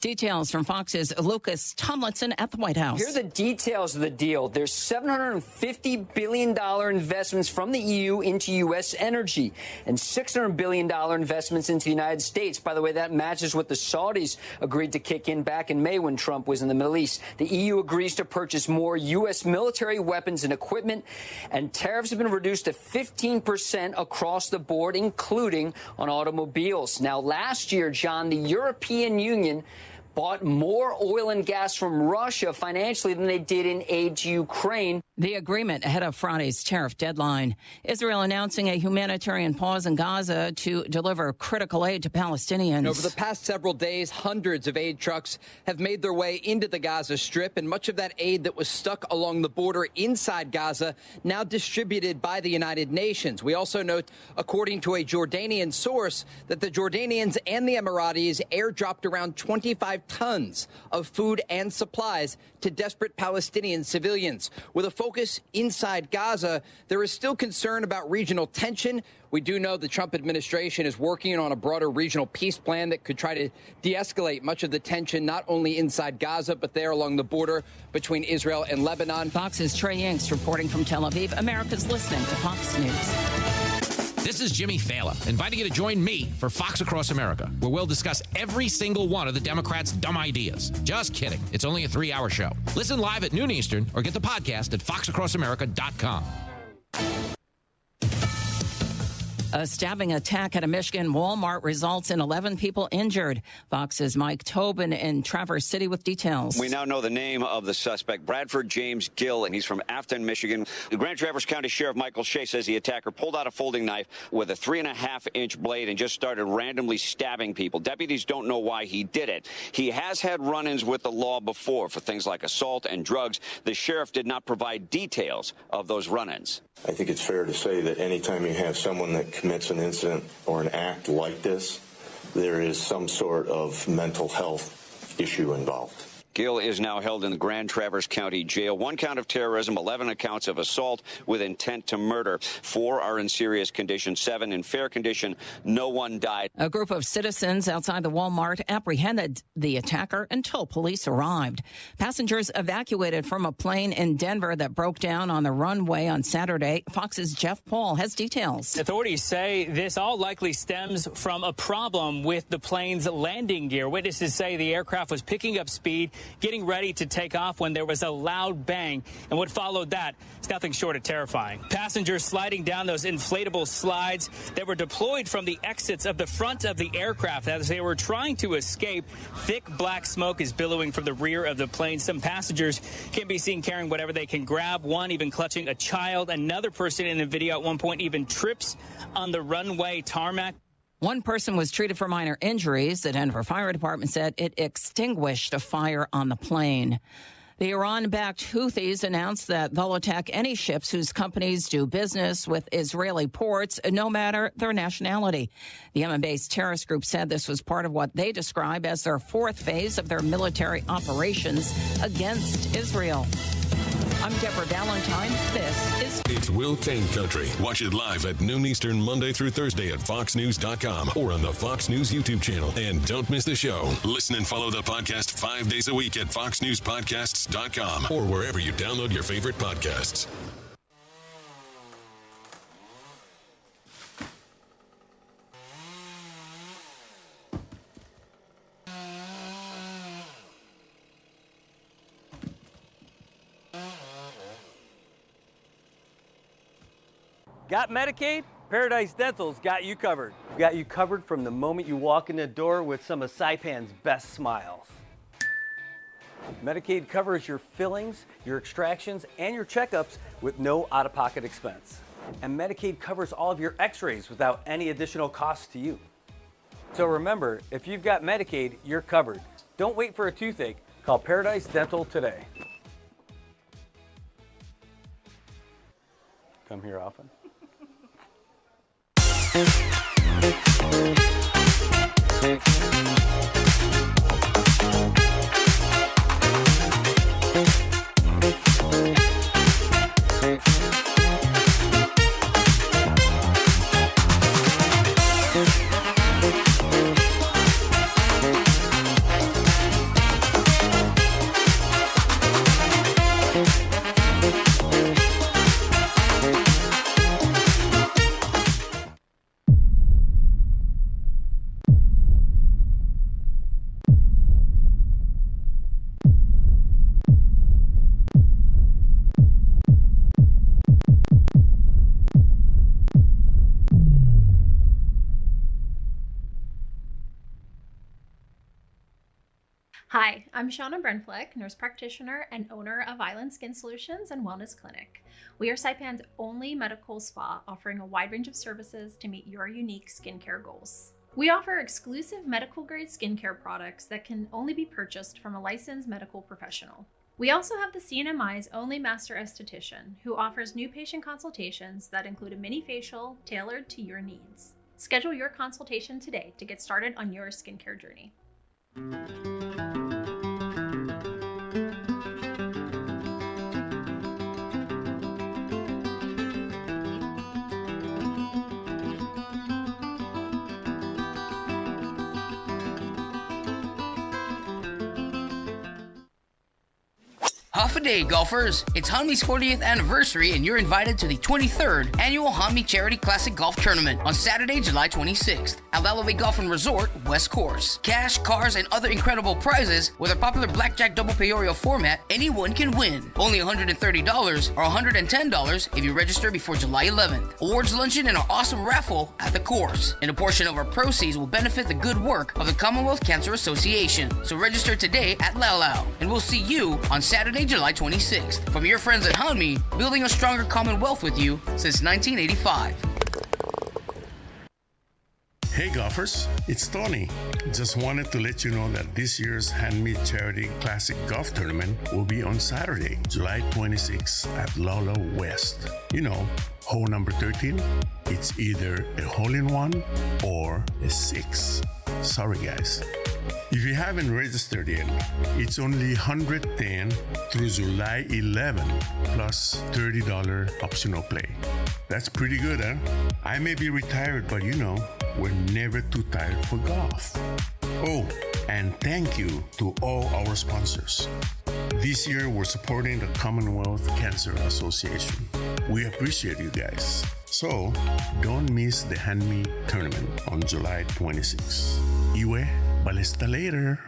Details from Fox's Lucas Tomlinson at the White House. Here are the details of the deal. There's $750 billion investments from the EU into U.S. energy and $600 billion investments into the United States. By the way, that matches what the Saudis agreed to kick in back in May when Trump was in the Middle East. The EU agrees to purchase more U.S. military weapons and equipment, and tariffs have been reduced to 15% across the board, including on automobiles. Now, last year, John, the European Union bought more oil and gas from Russia financially than they did in aid to Ukraine. The agreement ahead of Friday's tariff deadline. Israel announcing a humanitarian pause in Gaza to deliver critical aid to Palestinians. Over the past several days, hundreds of aid trucks have made their way into the Gaza Strip, and much of that aid that was stuck along the border inside Gaza now distributed by the United Nations. We also note, according to a Jordanian source, that the Jordanians and the Emiratis airdropped around 25 tons of food and supplies to desperate Palestinian civilians. With a focus inside Gaza, there is still concern about regional tension. We do know the Trump administration is working on a broader regional peace plan that could try to de-escalate much of the tension, not only inside Gaza, but there along the border between Israel and Lebanon. Fox's Trey Yanks reporting from Tel Aviv. America's listening to Fox News. This is Jimmy Fallon, inviting you to join me for Fox Across America, where we'll discuss every single one of the Democrats' dumb ideas. Just kidding. It's only a 3-hour show. Listen live at noon Eastern or get the podcast at foxacrossamerica.com. A stabbing attack at a Michigan Walmart results in 11 people injured. Fox's Mike Tobin in Traverse City with details. We now know the name of the suspect, Bradford James Gill, and he's from Afton, Michigan. The Grand Traverse County Sheriff Michael Shea says the attacker pulled out a folding knife with a 3.5-inch blade and just started randomly stabbing people. Deputies don't know why he did it. He has had run-ins with the law before for things like assault and drugs. The sheriff did not provide details of those run-ins. I think it's fair to say that anytime you have someone that commits an incident or an act like this, there is some sort of mental health issue involved. Gill is now held in the Grand Traverse County Jail. 1 count of terrorism, 11 accounts of assault with intent to murder. 4 are in serious condition, 7 in fair condition. No one died. A group of citizens outside the Walmart apprehended the attacker until police arrived. Passengers evacuated from a plane in Denver that broke down on the runway on Saturday. Fox's Jeff Paul has details. Authorities say this all likely stems from a problem with the plane's landing gear. Witnesses say the aircraft was picking up speed getting ready to take off when there was a loud bang. And what followed that is nothing short of terrifying. Passengers sliding down those inflatable slides that were deployed from the exits of the front of the aircraft as they were trying to escape. Thick black smoke is billowing from the rear of the plane. Some passengers can be seen carrying whatever they can grab, one even clutching a child. Another person in the video at one point even trips on the runway tarmac. One person was treated for minor injuries. The Denver Fire Department said it extinguished a fire on the plane. The Iran-backed Houthis announced that they'll attack any ships whose companies do business with Israeli ports, no matter their nationality. The Yemen-based terrorist group said this was part of what they describe as their fourth phase of their military operations against Israel. I'm Deborah Valentine. This is... It's Will Kane Country. Watch it live at noon Eastern, Monday through Thursday at foxnews.com or on the Fox News YouTube channel. And don't miss the show. Listen and follow the podcast 5 days a week at foxnewspodcasts.com or wherever you download your favorite podcasts. Got Medicaid? Paradise Dental's got you covered. Got you covered from the moment you walk in the door with some of Saipan's best smiles. Medicaid covers your fillings, your extractions, and your checkups with no out-of-pocket expense. And Medicaid covers all of your x-rays without any additional cost to you. So remember, if you've got Medicaid, you're covered. Don't wait for a toothache. Call Paradise Dental today. Come here often. Hi, I'm Shauna Brenfleck, nurse practitioner and owner of Island Skin Solutions and Wellness Clinic. We are Saipan's only medical spa offering a wide range of services to meet your unique skincare goals. We offer exclusive medical grade skincare products that can only be purchased from a licensed medical professional. We also have the CNMI's only master esthetician who offers new patient consultations that include a mini facial tailored to your needs. Schedule your consultation today to get started on your skincare journey. Half a day, golfers. It's Hanmi's 40th anniversary, and you're invited to the 23rd annual Hanmi Charity Classic Golf Tournament on Saturday, July 26th at Lalove Golf and Resort, West Course. Cash, cars, and other incredible prizes with our popular blackjack double payorio format. Anyone can win. Only $130 or $110 if you register before July 11th. Awards luncheon and our awesome raffle at the course. And a portion of our proceeds will benefit the good work of the Commonwealth Cancer Association. So register today at Lau, and we'll see you on Saturday, July 26th. From your friends at Hanmi, building a stronger Commonwealth with you since 1985. Hey golfers, it's Tony. Just wanted to let you know that this year's Hanmi Charity Classic Golf Tournament will be on Saturday, July 26th at Lolo West. You know, hole number 13, it's either a hole-in-one or a 6. Sorry guys. If you haven't registered yet, it's only $110 through July 11 plus $30 optional play. That's pretty good, huh? I may be retired, but you know, we're never too tired for golf. Oh, and thank you to all our sponsors. This year, we're supporting the Commonwealth Cancer Association. We appreciate you guys. So, don't miss the Hanmi tournament on July 26. Iwe, balesta later.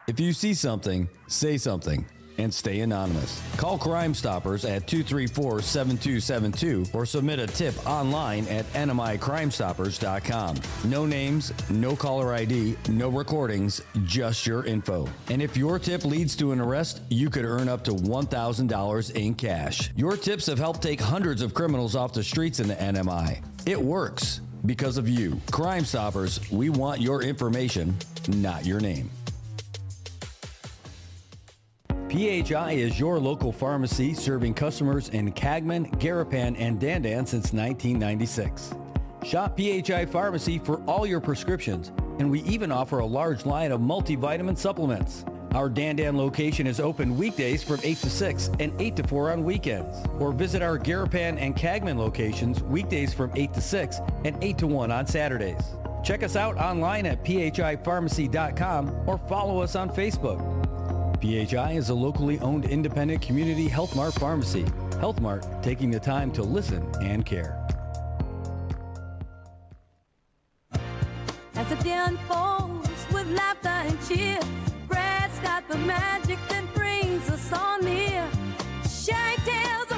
If you see something, say something. And stay anonymous. Call Crime Stoppers at 234-7272 or submit a tip online at nmicrimestoppers.com. No names, no caller ID, no recordings, just your info. And if your tip leads to an arrest, you could earn up to $1,000 in cash. Your tips have helped take hundreds of criminals off the streets in the NMI. It works because of you. Crime Stoppers, we want your information, not your name. PHI is your local pharmacy serving customers in Cagman, Garapan, and Dandan since 1996. Shop PHI Pharmacy for all your prescriptions, and we even offer a large line of multivitamin supplements. Our Dandan location is open weekdays from 8 to 6 and 8 to 4 on weekends. Or visit our Garapan and Cagman locations weekdays from 8 to 6 and 8 to 1 on Saturdays. Check us out online at phipharmacy.com or follow us on Facebook. PHI is a locally owned independent community Health Mart pharmacy. Health Mart, taking the time to listen and care. As the day unfolds with laughter and cheer, Brad's got the magic that brings us all near. Sharing tales